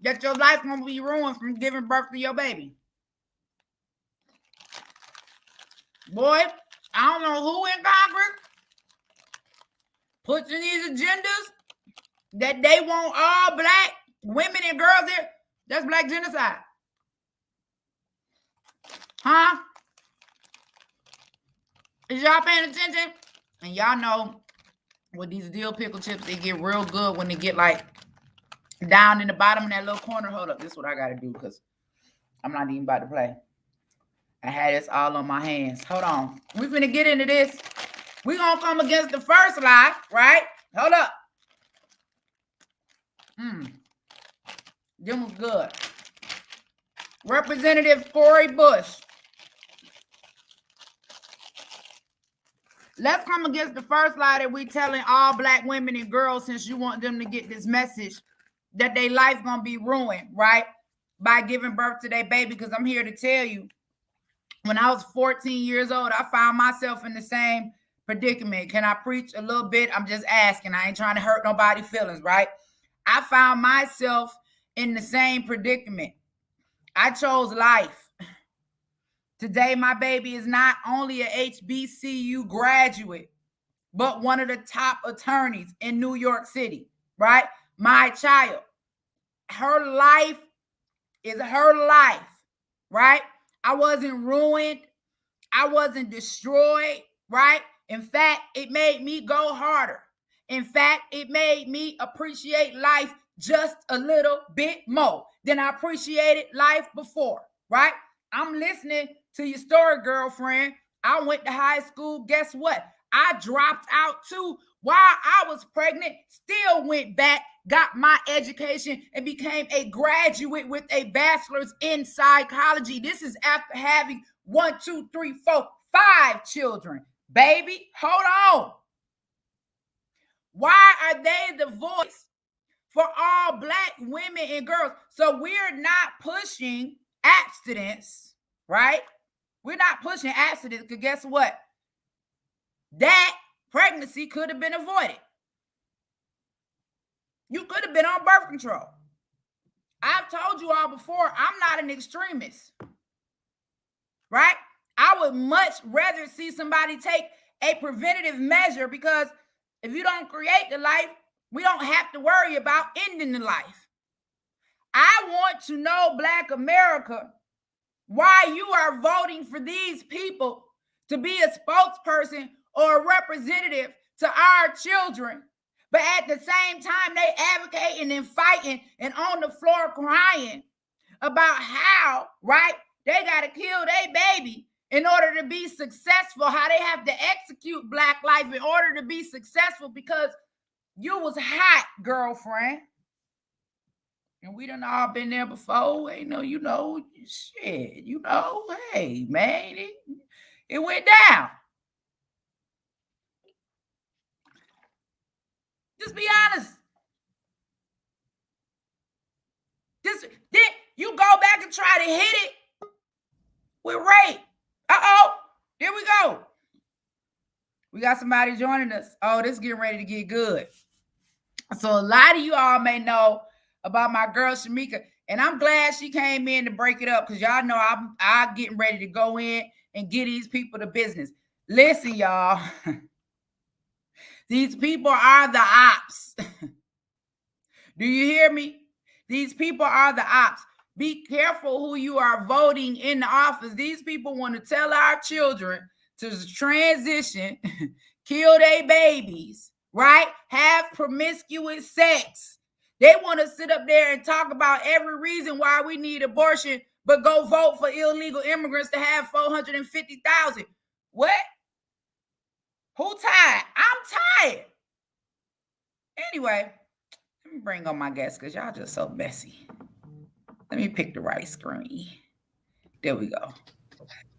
that your life gonna be ruined from giving birth to your baby. Boy, I don't know who in Congress puts in these agendas that they want all black women and girls there. That's black genocide. Huh? Is y'all paying attention? And y'all know with these dill pickle chips, they get real good when they get like down in the bottom of that little corner. Hold up, this is what I gotta do because I'm not even about to play. I had this all on my hands. Hold on. We finna get into this. We gonna come against the first lie, right? Hold up. Them was good. Representative Cori Bush. Let's come against the first lie that we telling all black women and girls, since you want them to get this message that their life gonna be ruined, right? By giving birth to their baby. Because I'm here to tell you, when I was 14 years old, I found myself in the same predicament. Can I preach a little bit? I'm just asking. I ain't trying to hurt nobody's feelings, right? I found myself in the same predicament. I chose life. Today, my baby is not only a HBCU graduate, but one of the top attorneys in New York City, right? My child, her life is her life, right? I wasn't ruined. I wasn't destroyed, right? In fact, it made me go harder. In fact, it made me appreciate life just a little bit more than I appreciated life before, right? I'm listening to your story, girlfriend. I went to high school. Guess what? I dropped out too while I was pregnant, still went back, got my education, and became a graduate with a bachelor's in psychology. This is after having 1, 2, 3, 4, 5 children. Baby, hold on. Why are they the voice for all black women and girls? So we're not pushing abstinence, right? We're not pushing abstinence because guess what? That pregnancy could have been avoided. You could have been on birth control. I've told you all before, I'm not an extremist, right? I would much rather see somebody take a preventative measure, because if you don't create the life, we don't have to worry about ending the life. I want to know, Black America, why you are voting for these people to be a spokesperson or a representative to our children, but at the same time they advocating and fighting and on the floor crying about how, right, they got to kill their baby in order to be successful, how they have to execute Black life in order to be successful because you was hot, girlfriend. And we done all been there before. Ain't no, you know, shit, you know, hey, man, it went down. Just be honest. Then you go back and try to hit it with rape. Here we go. We got somebody joining us. Oh, this is getting ready to get good. So a lot of you all may know about my girl Shamika, and I'm glad she came in to break it up because y'all know I'm getting ready to go in and get these people to business. Listen, y'all, these people are the ops. Do you hear me? These people are the ops. Be careful who you are voting in the office. These people want to tell our children to transition, kill their babies, right? Have promiscuous sex. They want to sit up there and talk about every reason why we need abortion, but go vote for illegal immigrants to have 450,000. What? Who tired? I'm tired. Anyway, let me bring on my guests because y'all just so messy. Let me pick the right screen. There we go.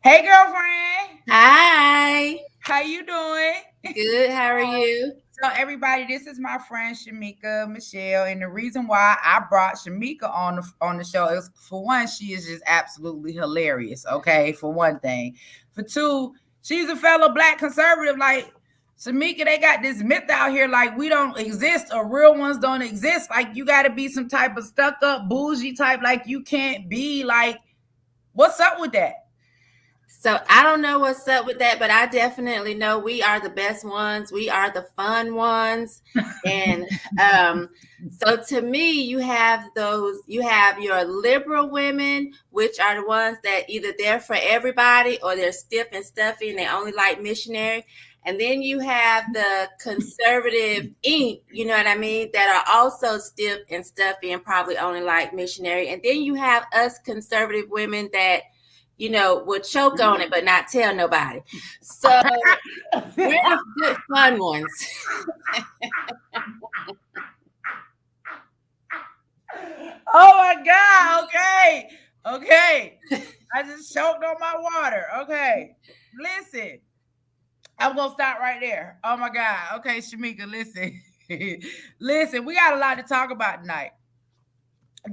Hey, girlfriend. Hi. How you doing? Good. How are you? So, everybody, this is my friend Shamika Michelle, and the reason why I brought Shamika on the show is, for one, she is just absolutely hilarious. Okay, for one thing. For two, she's a fellow Black conservative. Like Shamika, they got this myth out here like we don't exist or real ones don't exist. Like you got to be some type of stuck up bougie type. Like you can't be like. What's up with that? So I don't know what's up with that, but I definitely know we are the best ones. We are the fun ones. And so to me, you have your liberal women, which are the ones that either they're for everybody or they're stiff and stuffy and they only like missionary. And then you have the conservative ink, you know what I mean, that are also stiff and stuffy and probably only like missionary. And then you have us conservative women that, you know, will choke on it but not tell nobody. So we're the good fun ones. Oh my God. Okay. I just choked on my water. Okay. Listen. I'm going to stop right there. Oh, my God. Okay, Shamika, listen. Listen, we got a lot to talk about tonight.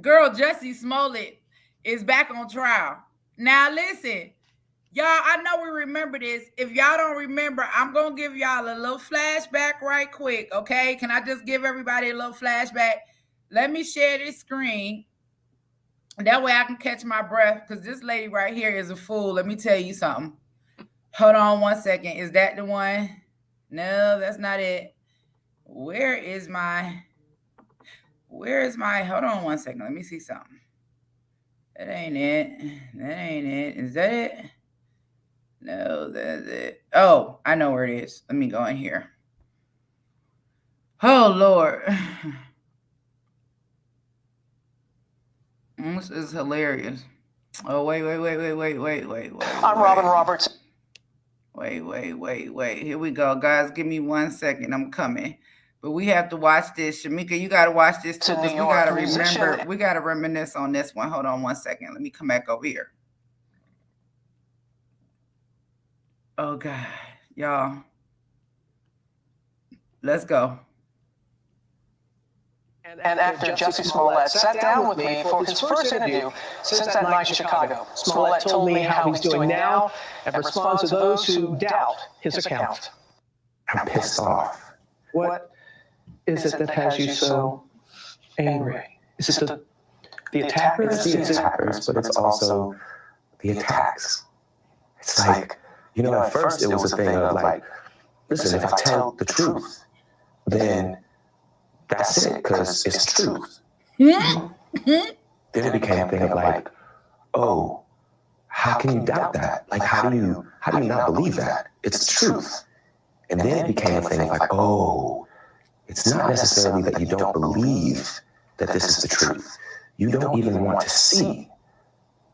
Girl, Jussie Smollett is back on trial. Now, listen, y'all, I know we remember this. If y'all don't remember, I'm going to give y'all a little flashback right quick, okay? Can I just give everybody a little flashback? Let me share this screen. That way I can catch my breath because this lady right here is a fool. Let me tell you something. Hold on one second. Is that the one? No, that's not it. Where is my, hold on one second. Let me see something. That ain't it. Is that it? No, that's it. Oh, I know where it is. Let me go in here. Oh, Lord. This is hilarious. Oh, wait. I'm Robin Roberts. Wait. Here we go, guys. Give me 1 second. I'm coming. But we have to watch this. Shamika, you got to watch this too. We got to remember. We got to reminisce on this one. Hold on 1 second. Let me come back over here. Oh, God. Y'all. Let's go. And after Jussie Smollett sat down with me for his first interview since that night in Chicago, Smollett told me how he's doing now and responds to those who doubt his account. I'm pissed off. What is it that has you so angry? Is it the attackers? It's the attackers, but it's also the attacks. It's like, at first it was a thing of like, listen, if I tell the truth, then that's it, because it's truth. Then it became a thing of like, oh, how can you doubt that? Like, how do you not believe that? It's truth. And then it became a thing of like, oh, it's not necessarily that you don't believe that this is the truth. You don't even want to see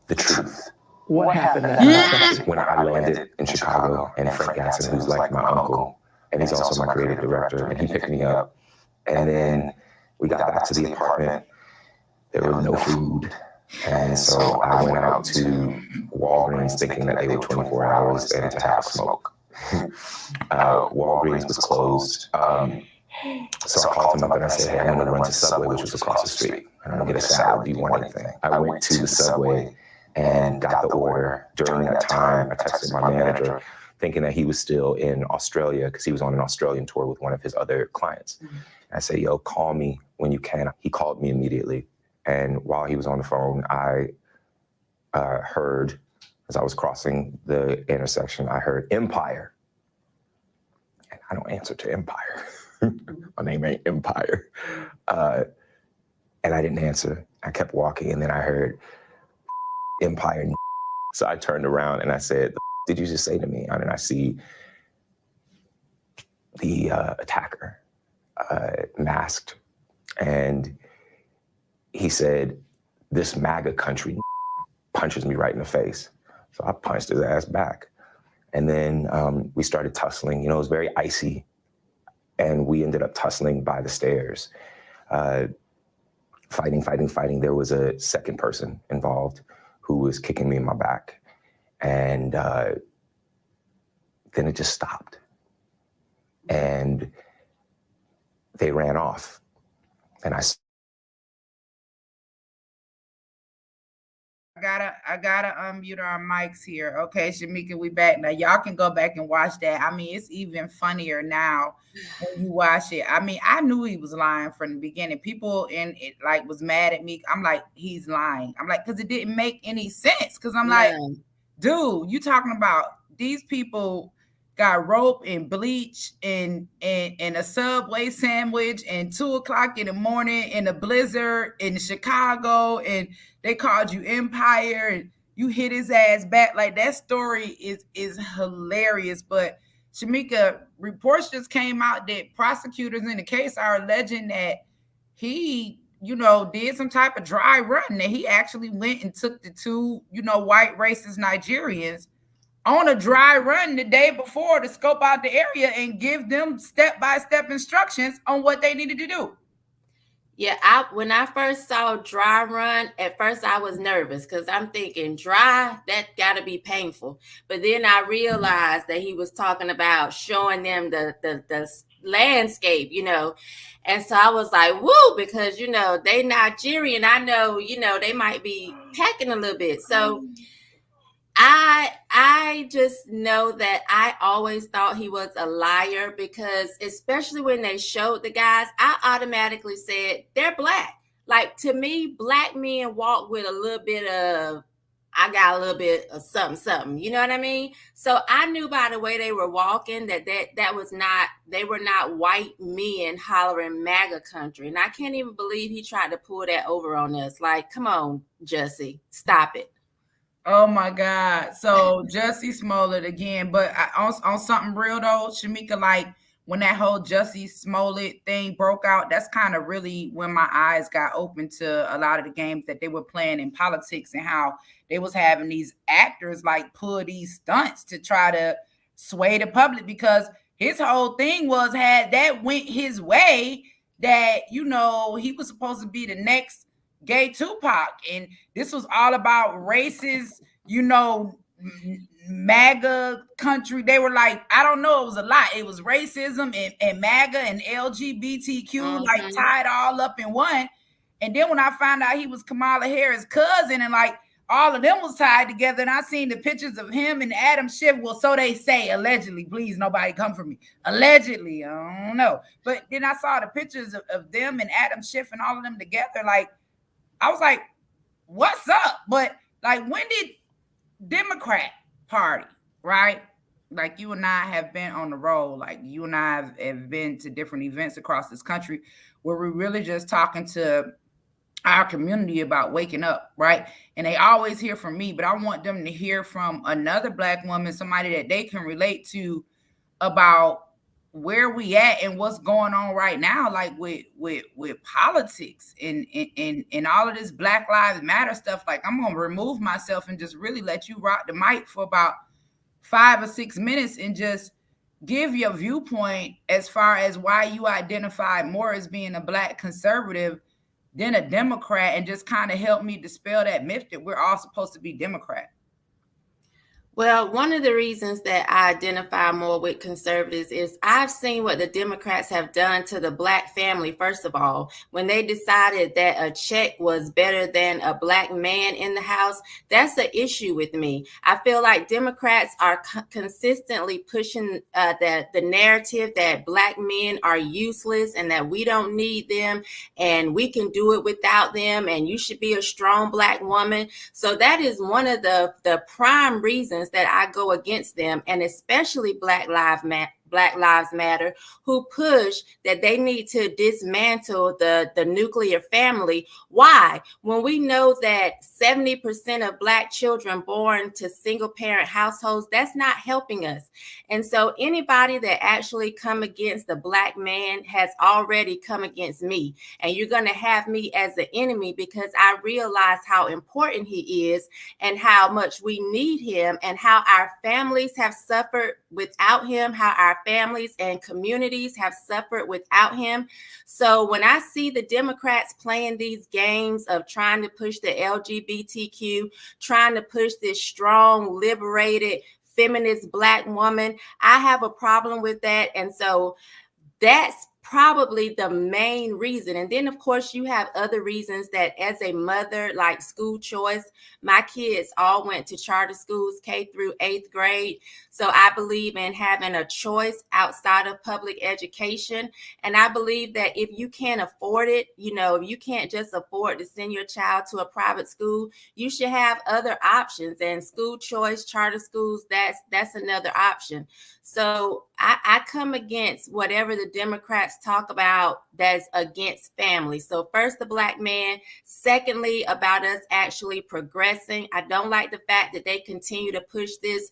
the truth. What happened when I landed in Chicago, and Frank Gatson, who's like my uncle, and he's also my creative director, and he picked me up. And then we got back to the apartment. There was no food. And so I went out to Walgreens thinking that they were 24 hours and to have smoke. Walgreens was closed. So I called him up and I said, hey, I'm going to run to Subway, which was across the street. I'm going to get a salad. Do you want anything? I went to the Subway and got the order. During that time, I texted my manager thinking that he was still in Australia because he was on an Australian tour with one of his other clients. Mm-hmm. I said, yo, call me when you can. He called me immediately. And while he was on the phone, I heard, as I was crossing the intersection, I heard Empire. And I don't answer to Empire. My name ain't Empire. And I didn't answer. I kept walking, and then I heard Empire. So I turned around and I said, did you just say to me? And then I see the attacker masked. And he said, this MAGA country punches me right in the face. So I punched his ass back. And then we started tussling. You know, it was very icy. And we ended up tussling by the stairs. Fighting. There was a second person involved who was kicking me in my back. And then it just stopped. And they ran off. And I gotta unmute our mics here. Okay, Shamika, we back now. Y'all can go back and watch that. I mean, it's even funnier now when you watch it. I mean, I knew he was lying from the beginning. People in it like was mad at me. I'm like, he's lying. I'm like, because it didn't make any sense. Because I'm like, dude, you talking about these people got rope and bleach and a Subway sandwich and 2:00 in the morning in a blizzard in Chicago, and they called you Empire and you hit his ass back. Like, that story is hilarious. But Shamika, reports just came out that prosecutors in the case are alleging that he, you know, did some type of dry run, that he actually went and took the two, you know, white racist Nigerians on a dry run the day before to scope out the area and give them step-by-step instructions on what they needed to do. Yeah, when I first saw dry run, at first I was nervous because I'm thinking dry, that got to be painful. But then I realized that he was talking about showing them the landscape, you know. And so I was like, woo, because, you know, they Nigerian. I know, you know, they might be packing a little bit. So I just know that I always thought he was a liar, because especially when they showed the guys, I automatically said they're black. Like, to me, black men walk with a little bit of, I got a little bit of something, you know what I mean? So I knew by the way they were walking that was not, they were not white men hollering MAGA country. And I can't even believe he tried to pull that over on us. Like, come on, Jussie, stop it. Oh my God. So Jussie Smollett again, but on something real though, Shamika, like when that whole Jussie Smollett thing broke out, that's kind of really when my eyes got open to a lot of the games that they were playing in politics and how they was having these actors like pull these stunts to try to sway the public, because his whole thing was, had that went his way, that, you know, he was supposed to be the next gay Tupac, and this was all about racist, you know, MAGA country. They were like, I don't know, it was a lot. It was racism and MAGA and LGBTQ, like tied all up in one. And then when I found out he was Kamala Harris' cousin, and like all of them was tied together, and I seen the pictures of him and Adam Schiff. Well, so they say, allegedly. Please, nobody come for me. Allegedly, I don't know. But then I saw the pictures of them and Adam Schiff and all of them together. Like, I was like, what's up? But like, when did Democrat Party, right? Like, you and I have been on the road. Like, you and I have been to different events across this country where we're really just talking to our community about waking up, right? And they always hear from me, but I want them to hear from another Black woman, somebody that they can relate to, about where we at and what's going on right now, like with politics and all of this Black Lives Matter stuff. Like, I'm gonna remove myself and just really let you rock the mic for about 5 or 6 minutes and just give your viewpoint as far as why you identify more as being a Black conservative than a Democrat, and just kind of help me dispel that myth that we're all supposed to be Democrat. Well, one of the reasons that I identify more with conservatives is I've seen what the Democrats have done to the Black family, first of all. When they decided that a check was better than a Black man in the house, that's an issue with me. I feel like Democrats are consistently pushing the narrative that Black men are useless and that we don't need them and we can do it without them and you should be a strong Black woman. So that is one of the prime reasons that I go against them, and especially Black Lives Matter, who push that they need to dismantle the nuclear family. Why? When we know that 70% of Black children born to single parent households, that's not helping us. And so anybody that actually come against the Black man has already come against me. And you're going to have me as the enemy because I realize how important he is and how much we need him and how our families have suffered without him, how our families and communities have suffered without him. So when I see the Democrats playing these games of trying to push the LGBTQ, trying to push this strong, liberated, feminist Black woman, I have a problem with that. And so that's probably the main reason. And then, of course, you have other reasons that as a mother, like school choice, my kids all went to charter schools, K through 8th grade. So I believe in having a choice outside of public education. And I believe that if you can't afford it, if you can't just afford to send your child to a private school, you should have other options. And school choice, charter schools, that's another option. So I come against whatever the Democrats talk about that's against family. So first, the Black man. Secondly, about us actually progressing. I don't like the fact that they continue to push this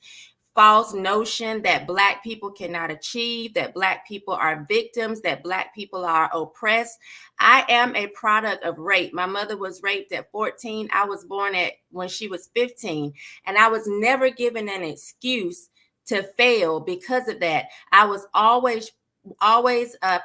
false notion that Black people cannot achieve, that Black people are victims, that Black people are oppressed. I am a product of rape. My mother was raped at 14. I was born when she was 15, and I was never given an excuse to fail because of that. I was always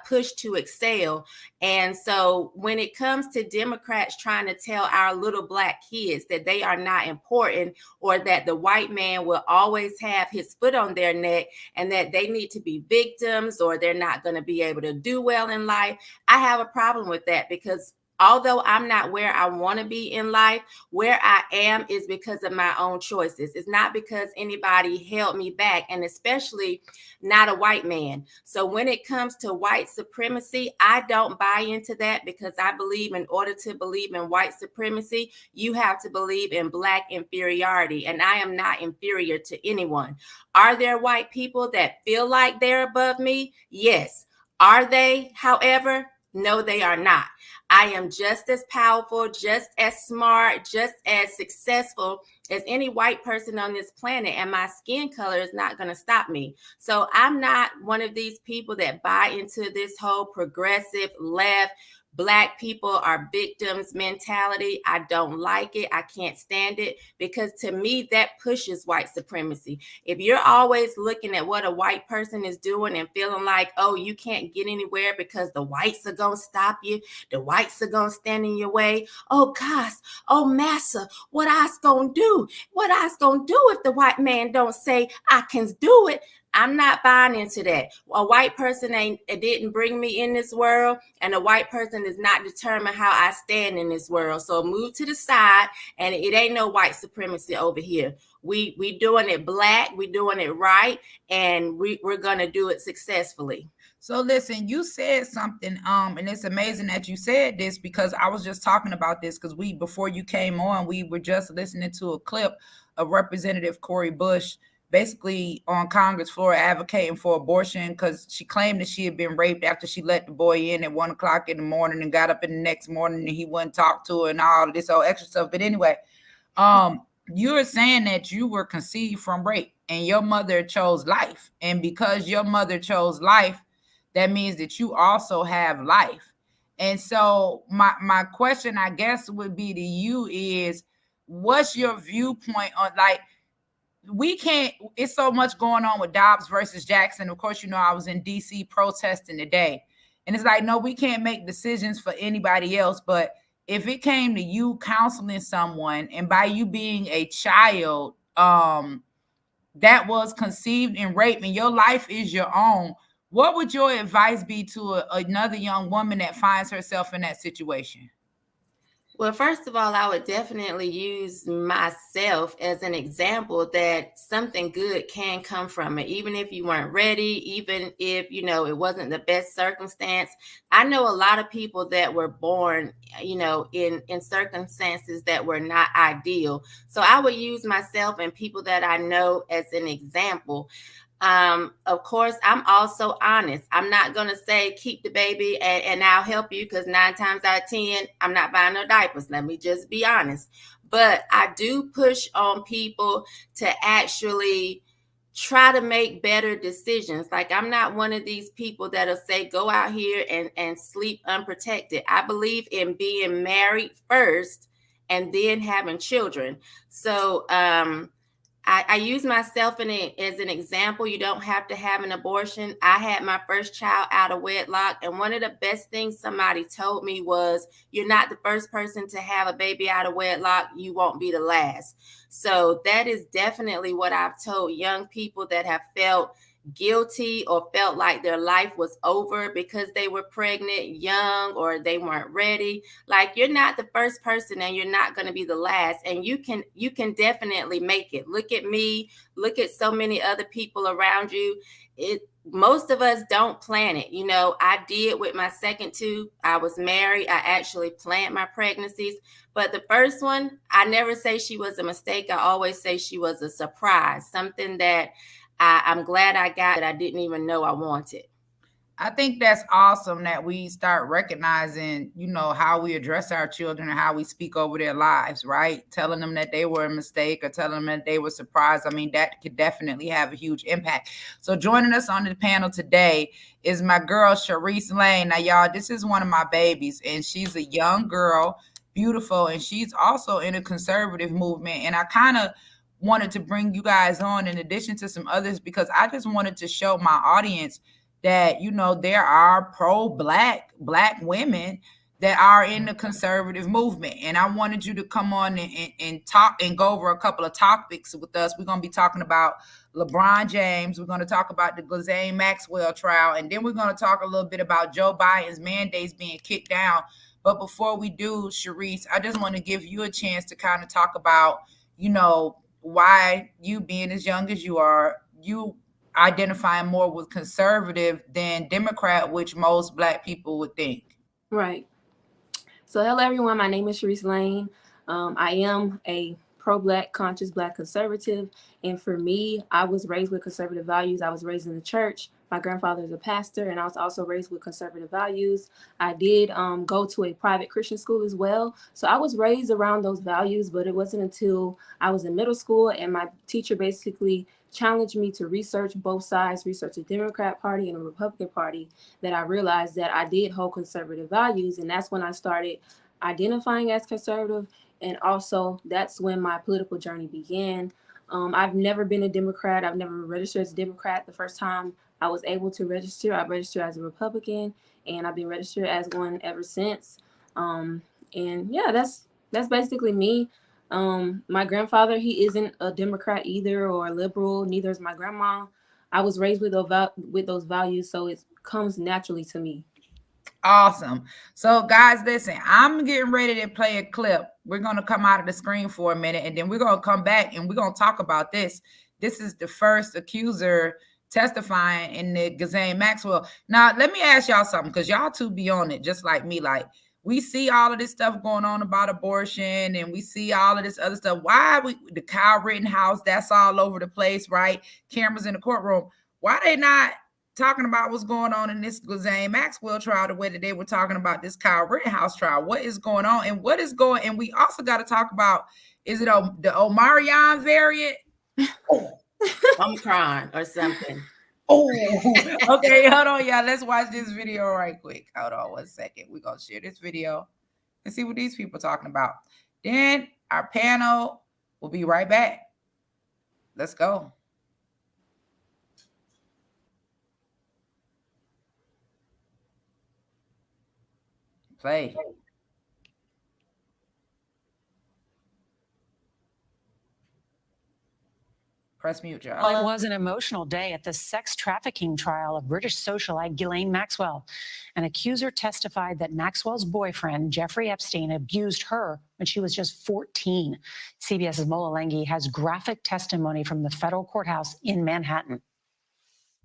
pushed to excel. And so when it comes to Democrats trying to tell our little Black kids that they are not important or that the white man will always have his foot on their neck and that they need to be victims or they're not going to be able to do well in life, I have a problem with that because although I'm not where I want to be in life, where I am is because of my own choices. It's not because anybody held me back, and especially not a white man. So when it comes to white supremacy, I don't buy into that because I believe in order to believe in white supremacy, you have to believe in Black inferiority, and I am not inferior to anyone. Are there white people that feel like they're above me? Yes. Are they, however? No, they are not. I am just as powerful, just as smart, just as successful as any white person on this planet, and my skin color is not going to stop me. So I'm not one of these people that buy into this whole progressive left, Black people are victims mentality. I don't like it. I can't stand it because to me, that pushes white supremacy. If you're always looking at what a white person is doing and feeling like, oh, you can't get anywhere because the whites are going to stop you. The whites are going to stand in your way. Oh, gosh. Oh, massa, what I's going to do? What I's going to do if the white man don't say I can do it? I'm not buying into that. A white person didn't bring me in this world, and a white person does not determine how I stand in this world. So move to the side, and it ain't no white supremacy over here. We doing it Black, we doing it right, and we're gonna do it successfully. So listen, you said something, and it's amazing that you said this because I was just talking about this because before you came on, we were just listening to a clip of Representative Cori Bush basically on Congress floor advocating for abortion because she claimed that she had been raped after she let the boy in at 1 o'clock in the morning and got up in the next morning and he wouldn't talk to her and all this whole extra stuff. But anyway, you're saying that you were conceived from rape and your mother chose life. And because your mother chose life, that means that you also have life. And so my question, I guess, would be to you is, what's your viewpoint on, like, we can't, it's so much going on with Dobbs versus Jackson. Of course, I was in DC protesting today. And it's like, no, we can't make decisions for anybody else. But if it came to you counseling someone, and by you being a child, that was conceived and raped, and your life is your own, what would your advice be to another young woman that finds herself in that situation? Well, first of all, I would definitely use myself as an example that something good can come from it, even if you weren't ready, even if, it wasn't the best circumstance. I know a lot of people that were born, in circumstances that were not ideal. So I would use myself and people that I know as an example. Of course, I'm also honest. I'm not going to say keep the baby and I'll help you, because 9 times out of 10, I'm not buying no diapers. Let me just be honest. But I do push on people to actually try to make better decisions. Like, I'm not one of these people that'll say go out here and sleep unprotected. I believe in being married first and then having children. So, I use myself as an example. You don't have to have an abortion. I had my first child out of wedlock, and one of the best things somebody told me was, you're not the first person to have a baby out of wedlock. You won't be the last. So that is definitely what I've told young people that have felt guilty or felt like their life was over because they were pregnant, young, or they weren't ready. Like, you're not the first person and you're not going to be the last, and you can definitely make it. Look at me, look at so many other people around you. Most of us don't plan it. I did with my second two. I was married. I actually planned my pregnancies. But the first one, I never say she was a mistake. I always say she was a surprise, something that I'm glad I got that I didn't even know I wanted. I think that's awesome that we start recognizing, how we address our children and how we speak over their lives, right? Telling them that they were a mistake or telling them that they were surprised. I mean, that could definitely have a huge impact. So joining us on the panel today is my girl, Sharice Lane. Now, y'all, this is one of my babies, and she's a young girl, beautiful, and she's also in a conservative movement. And I kind of wanted to bring you guys on in addition to some others, because I just wanted to show my audience that, there are pro-black women that are in the conservative movement. And I wanted you to come on and talk and go over a couple of topics with us. We're going to be talking about LeBron James. We're going to talk about the Ghislaine Maxwell trial. And then we're going to talk a little bit about Joe Biden's mandates being kicked down. But before we do, Sharice, I just want to give you a chance to kind of talk about, why you, being as young as you are, you identifying more with conservative than Democrat, which most Black people would think. Right. So hello, everyone. My name is Sharice Lane. I am a pro-Black, conscious Black conservative. And for me, I was raised with conservative values. I was raised in the church. My grandfather is a pastor, and I was also raised with conservative values. I did go to a private Christian school as well. So I was raised around those values, but it wasn't until I was in middle school and my teacher basically challenged me to research both sides, research the Democrat Party and the Republican Party, that I realized that I did hold conservative values. And that's when I started identifying as conservative. And also that's when my political journey began. I've never been a Democrat. I've never registered as a Democrat. The first time I was able to register, I registered as a Republican, and I've been registered as one ever since. And yeah, that's basically me. My grandfather, he isn't a Democrat either or a liberal. Neither is my grandma. I was raised with those values, so it comes naturally to me. Awesome. So guys, listen, I'm getting ready to play a clip. We're going to come out of the screen for a minute, and then we're going to come back and we're going to talk about this. This is the first accuser testifying in the Ghislaine Maxwell. Now, let me ask y'all something, because y'all two be on it just like me. Like, we see all of this stuff going on about abortion, and we see all of this other stuff. Why the Kyle Rittenhouse, that's all over the place, right? Cameras in the courtroom. Why they not talking about what's going on in this Ghislaine Maxwell trial the way that they were talking about this Kyle Rittenhouse trial? What is going on, and what is going? And we also got to talk about, is it the Omarion variant? Omicron or something. Oh, okay. Hold on, y'all. Let's watch this video right quick. Hold on 1 second. We're going to share this video and see what these people are talking about. Then our panel will be right back. Let's go. Play. Press mute, y'all. Well, it was an emotional day at the sex trafficking trial of British socialite Ghislaine Maxwell. An accuser testified that Maxwell's boyfriend, Jeffrey Epstein, abused her when she was just 14. CBS's Mola Lenghi has graphic testimony from the federal courthouse in Manhattan.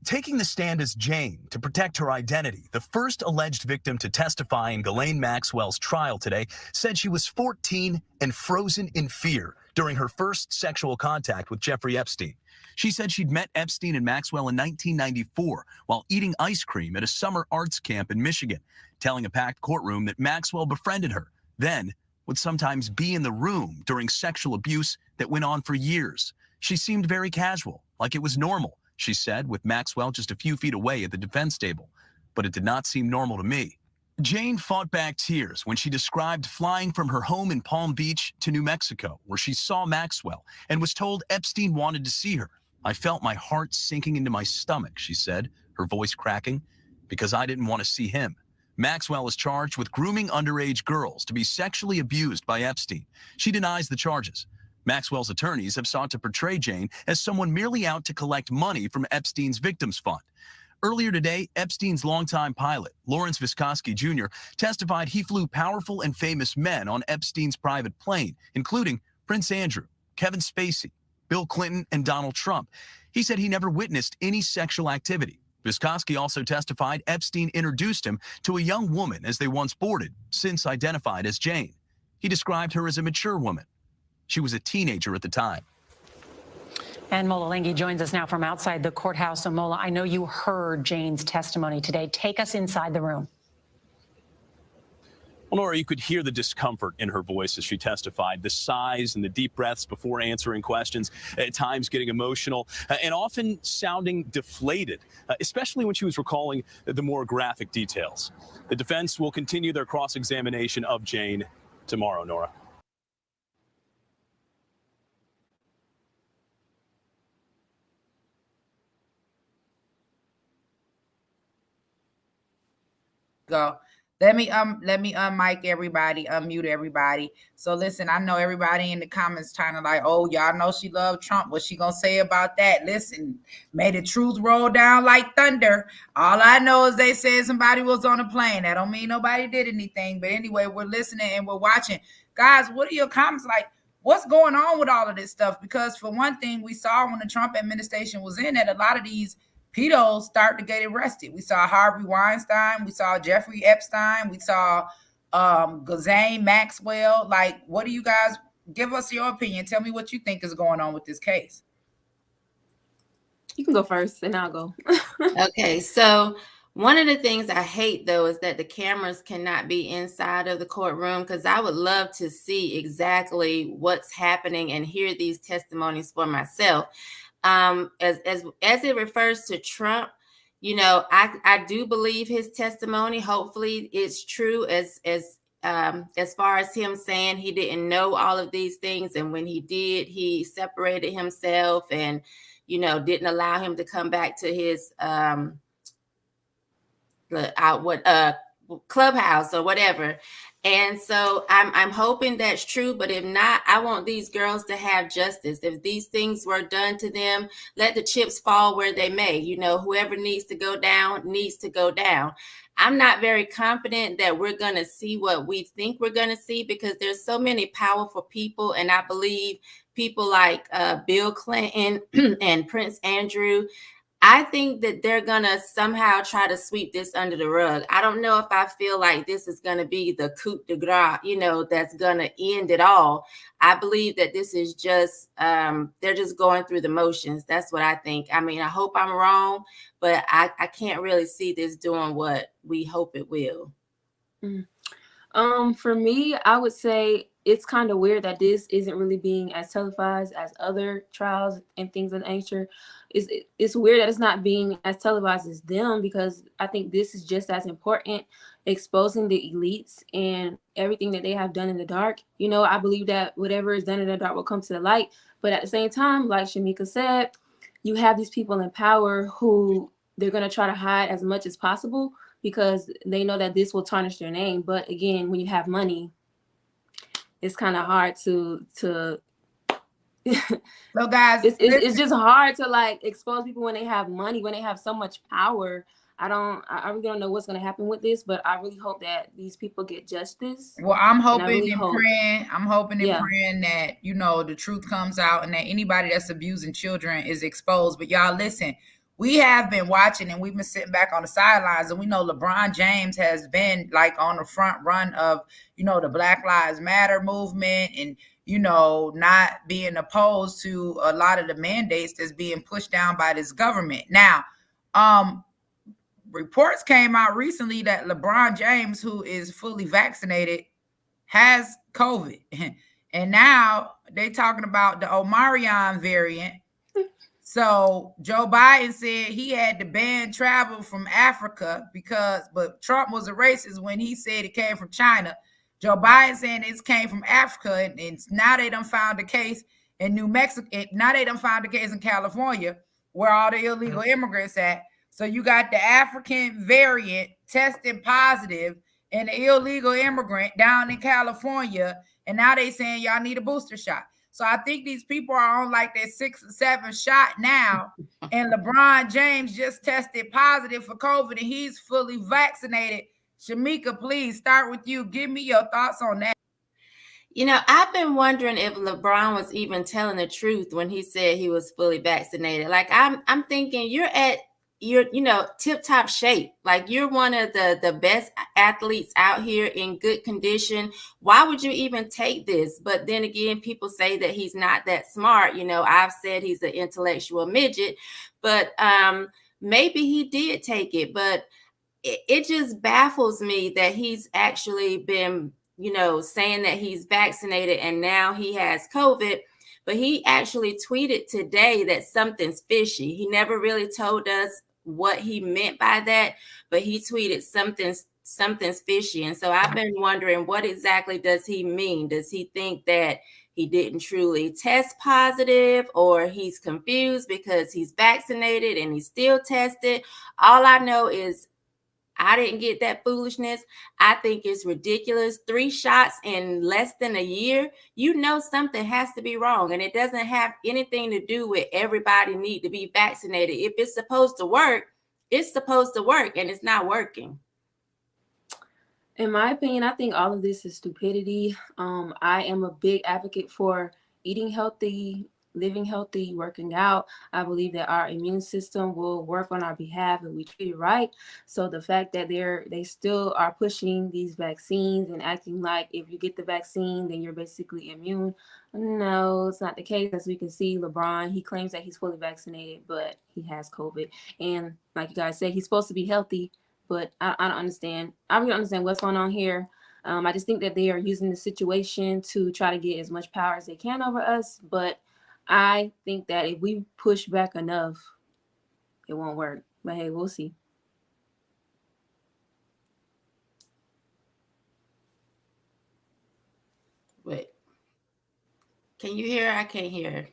Taking the stand as Jane to protect her identity, the first alleged victim to testify in Ghislaine Maxwell's trial today said she was 14 and frozen in fear during her first sexual contact with Jeffrey Epstein. She said she'd met Epstein and Maxwell in 1994 while eating ice cream at a summer arts camp in Michigan, telling a packed courtroom that Maxwell befriended her, then would sometimes be in the room during sexual abuse that went on for years. She seemed very casual, like it was normal, she said, with Maxwell just a few feet away at the defense table. But it did not seem normal to me. Jane fought back tears when she described flying from her home in Palm Beach to New Mexico, where she saw Maxwell and was told Epstein wanted to see her. I felt my heart sinking into my stomach, she said, her voice cracking, because I didn't want to see him. Maxwell is charged with grooming underage girls to be sexually abused by Epstein. She denies the charges. Maxwell's attorneys have sought to portray Jane as someone merely out to collect money from Epstein's victims fund. Earlier today, Epstein's longtime pilot, Lawrence Viscoski Jr., testified he flew powerful and famous men on Epstein's private plane, including Prince Andrew, Kevin Spacey, Bill Clinton, and Donald Trump. He said he never witnessed any sexual activity. Viscoski also testified Epstein introduced him to a young woman as they once boarded, since identified as Jane. He described her as a mature woman. She was a teenager at the time. And Mola Lenghi joins us now from outside the courthouse. So Mola, I know you heard Jane's testimony today. Take us inside the room. Well, Nora, you could hear the discomfort in her voice as she testified, the sighs and the deep breaths before answering questions, at times getting emotional, and often sounding deflated, especially when she was recalling the more graphic details. The defense will continue their cross-examination of Jane tomorrow, Nora. Go. Let me unmic everybody, unmute everybody. So listen, I know everybody in the comments trying to like, oh, y'all know she loved Trump. What's she gonna say about that? Listen, may the truth roll down like thunder. All I know is they said somebody was on a plane. That don't mean nobody did anything. But anyway, we're listening and we're watching. Guys, what are your comments like? What's going on with all of this stuff? Because for one thing, we saw when the Trump administration was in that a lot of these pedos start to get arrested. We saw Harvey Weinstein. We saw Jeffrey Epstein. We saw Ghislaine Maxwell. Like, what do you guys, give us your opinion. Tell me what you think is going on with this case. You can go first and I'll go. Okay, so one of the things I hate, though, is that the cameras cannot be inside of the courtroom, because I would love to see exactly what's happening and hear these testimonies for myself. As it refers to Trump, you know, I do believe his testimony. Hopefully it's true as far as him saying he didn't know all of these things. And when he did, he separated himself and, you know, didn't allow him to come back to his clubhouse or whatever. And so I'm hoping that's true, but if not, I want these girls to have justice. If these things were done to them, let the chips fall where they may. You know, whoever needs to go down needs to go down. I'm not very confident that we're going to see what we think we're going to see, because there's so many powerful people. And I believe people like Bill Clinton and Prince Andrew, I think that they're going to somehow try to sweep this under the rug. I don't know if I feel like this is going to be the coup de grace, you know, that's going to end it all. I believe that this is just, they're just going through the motions. That's what I think. I mean, I hope I'm wrong, but I can't really see this doing what we hope it will. For me, I would say it's kind of weird that this isn't really being as televised as other trials and things of that nature. It's weird that it's not being as televised as them, because I think this is just as important, exposing the elites and everything that they have done in the dark. You know, I believe that whatever is done in the dark will come to the light. But at the same time, like Shamika said, you have these people in power who they're going to try to hide as much as possible because they know that this will tarnish their name. But again, when you have money, it's kind of hard to So guys, it's just hard to like expose people when they have money, when they have so much power. I really don't know what's going to happen with this, but I really hope that these people get justice. Well, I'm hoping really and praying. I'm hoping and praying that, you know, the truth comes out and that anybody that's abusing children is exposed. But y'all listen, we have been watching and we've been sitting back on the sidelines, and we know LeBron James has been like on the front run of, you know, the Black Lives Matter movement, and, you know, not being opposed to a lot of the mandates that's being pushed down by this government. Now, reports came out recently that LeBron James, who is fully vaccinated, has COVID. And now they talking about the Omarion variant. So Joe Biden said he had to ban travel from Africa but Trump was a racist when he said it came from China. Joe Biden saying it came from Africa, and now they done found a case in New Mexico. Now they done found a case in California where all the illegal immigrants at. So you got the African variant testing positive and the illegal immigrant down in California, and now they saying y'all need a booster shot. So I think these people are on like their 6th or 7th shot now, and LeBron James just tested positive for COVID, and he's fully vaccinated. Shamika, please start with you. Give me your thoughts on that. You know, I've been wondering if LeBron was even telling the truth when he said he was fully vaccinated. Like I'm thinking you're tip top shape. Like you're one of the best athletes out here in good condition. Why would you even take this? But then again, people say that he's not that smart. You know, I've said he's an intellectual midget, but maybe he did take it. But it just baffles me that he's actually been, you know, saying that he's vaccinated and now he has COVID. But he actually tweeted today that something's fishy. He never really told us what he meant by that, but he tweeted something's fishy. And so I've been wondering, what exactly does he mean? Does he think that he didn't truly test positive, or he's confused because he's vaccinated and he's still tested? All I know is I didn't get that foolishness. I think it's ridiculous. 3 shots in less than a year. You know something has to be wrong. And it doesn't have anything to do with everybody need to be vaccinated. If it's supposed to work, it's supposed to work, and it's not working. In my opinion, I think all of this is stupidity. I am a big advocate for eating healthy, living healthy, working out. I believe that our immune system will work on our behalf if we treat it right. So the fact that they still are pushing these vaccines and acting like if you get the vaccine, then you're basically immune. No, it's not the case. As we can see, LeBron, he claims that he's fully vaccinated, but he has COVID. And like you guys said, he's supposed to be healthy, but I don't understand. I really don't understand what's going on here. I just think that they are using the situation to try to get as much power as they can over us. But I think that if we push back enough, it won't work. But hey, we'll see. Wait. Can you hear her? I can't hear her.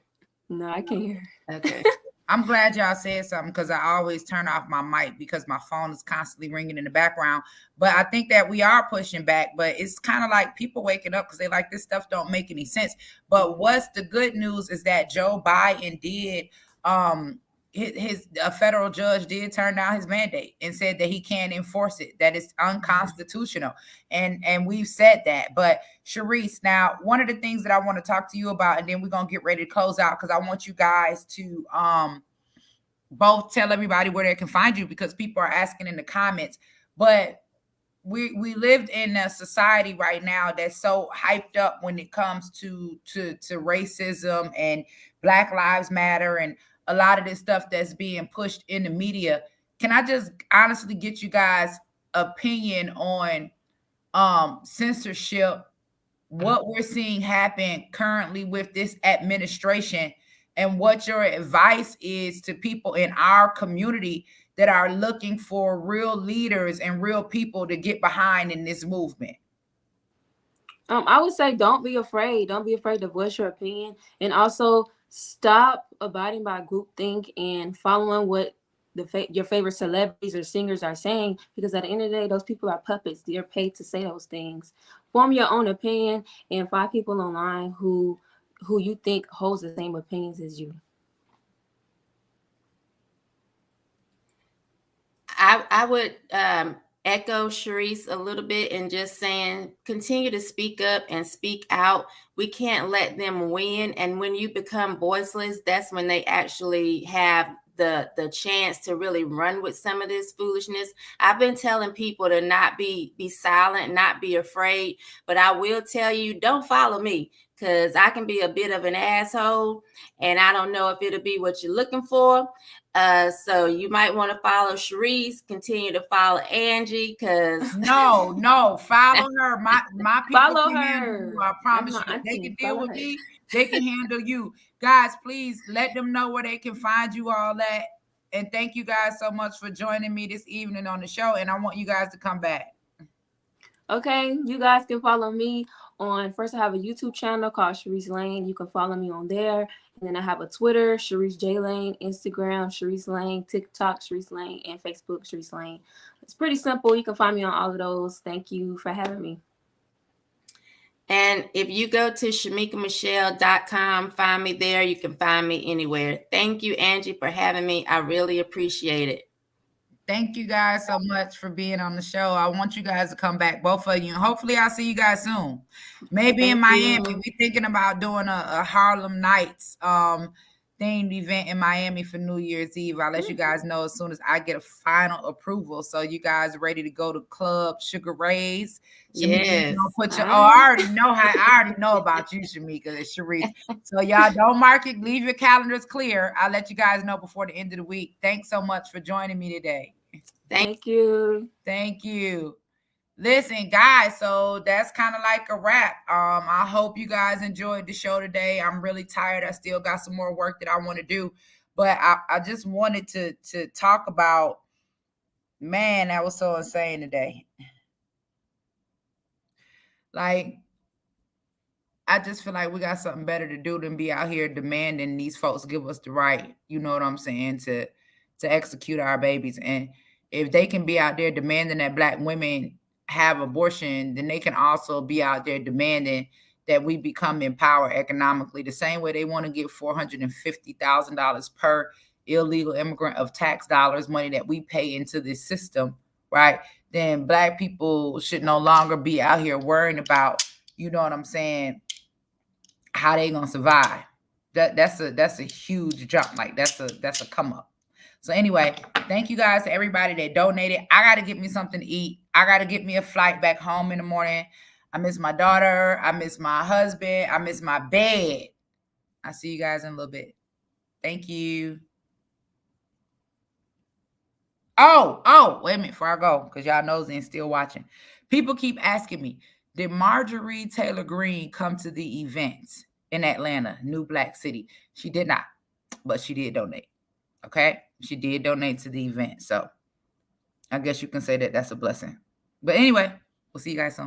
No, I can't hear her. Okay. I'm glad y'all said something, because I always turn off my mic because my phone is constantly ringing in the background. But I think that we are pushing back, but it's kind of like people waking up because they like, this stuff don't make any sense. But what's the good news is that Joe Biden did, a federal judge did turn down his mandate and said that he can't enforce it, that it's unconstitutional. And we've said that. But Sharice, now, one of the things that I want to talk to you about, and then we're going to get ready to close out, because I want you guys to both tell everybody where they can find you, because people are asking in the comments. But we lived in a society right now that's so hyped up when it comes to racism and Black Lives Matter and a lot of this stuff that's being pushed in the media. Can I just honestly get you guys' opinion on censorship, what we're seeing happen currently with this administration, and what your advice is to people in our community that are looking for real leaders and real people to get behind in this movement? I would say don't be afraid. Don't be afraid to voice your opinion, and also stop abiding by groupthink and following what your favorite celebrities or singers are saying, because at the end of the day, those people are puppets. They're paid to say those things. Form your own opinion and find people online who who you think holds the same opinions as you. I would echo Sharice a little bit and just saying, continue to speak up and speak out. We can't let them win. And when you become voiceless, that's when they actually have the chance to really run with some of this foolishness. I've been telling people to not be silent, not be afraid, but I will tell you, don't follow me, because I can be a bit of an asshole, and I don't know if it'll be what you're looking for. So you might want to follow Sharice, continue to follow Angie, because no, follow her. My people Follow can handle her. you. I promise That's you. my If they auntie. can deal Follow with her. me, they can handle you. Guys, please let them know where they can find you all at. And thank you guys so much for joining me this evening on the show. And I want you guys to come back. Okay, you guys can follow me on, first I have a YouTube channel called Sharice Lane. You can follow me on there. And then I have a Twitter, Sharice J Lane, Instagram, Sharice Lane, TikTok, Sharice Lane, and Facebook, Sharice Lane. It's pretty simple. You can find me on all of those. Thank you for having me. And if you go to ShamikaMichelle.com, find me there. You can find me anywhere. Thank you, Angie, for having me. I really appreciate it. Thank you guys so much for being on the show. I want you guys to come back, both of you. And hopefully I'll see you guys soon. Maybe in Miami. We're thinking about doing a Harlem Nights themed event in Miami for New Year's Eve. I'll let you guys know as soon as I get a final approval. So you guys are ready to go to Club Sugar Ray's? Yes. I already know about you, Shamika and Sharice. So y'all don't mark it. Leave your calendars clear. I'll let you guys know before the end of the week. Thanks so much for joining me today. Thank you. Thank you. Listen, guys, so that's kind of like a wrap. I hope you guys enjoyed the show today. I'm really tired. I still got some more work that I want to do, but I just wanted to talk about, man, that was so insane today. Like, I just feel like we got something better to do than be out here demanding these folks give us the right, you know what I'm saying, to execute our babies. And if they can be out there demanding that Black women have abortion, then they can also be out there demanding that we become empowered economically, the same way they want to give $450,000 per illegal immigrant of tax dollars, money that we pay into this system, right? Then Black people should no longer be out here worrying about, you know what I'm saying, how they gonna survive. That's a huge jump. Like that's a come up. So anyway, thank you guys to everybody that donated. I got to get me something to eat. I got to get me a flight back home in the morning. I miss my daughter. I miss my husband. I miss my bed. I'll see you guys in a little bit. Thank you. Oh, wait a minute before I go, because y'all nosy and still watching. People keep asking me, did Marjorie Taylor Greene come to the event in Atlanta, New Black City? She did not, but she did donate. Okay, she did donate to the event. So I guess you can say that that's a blessing. But anyway, we'll see you guys soon.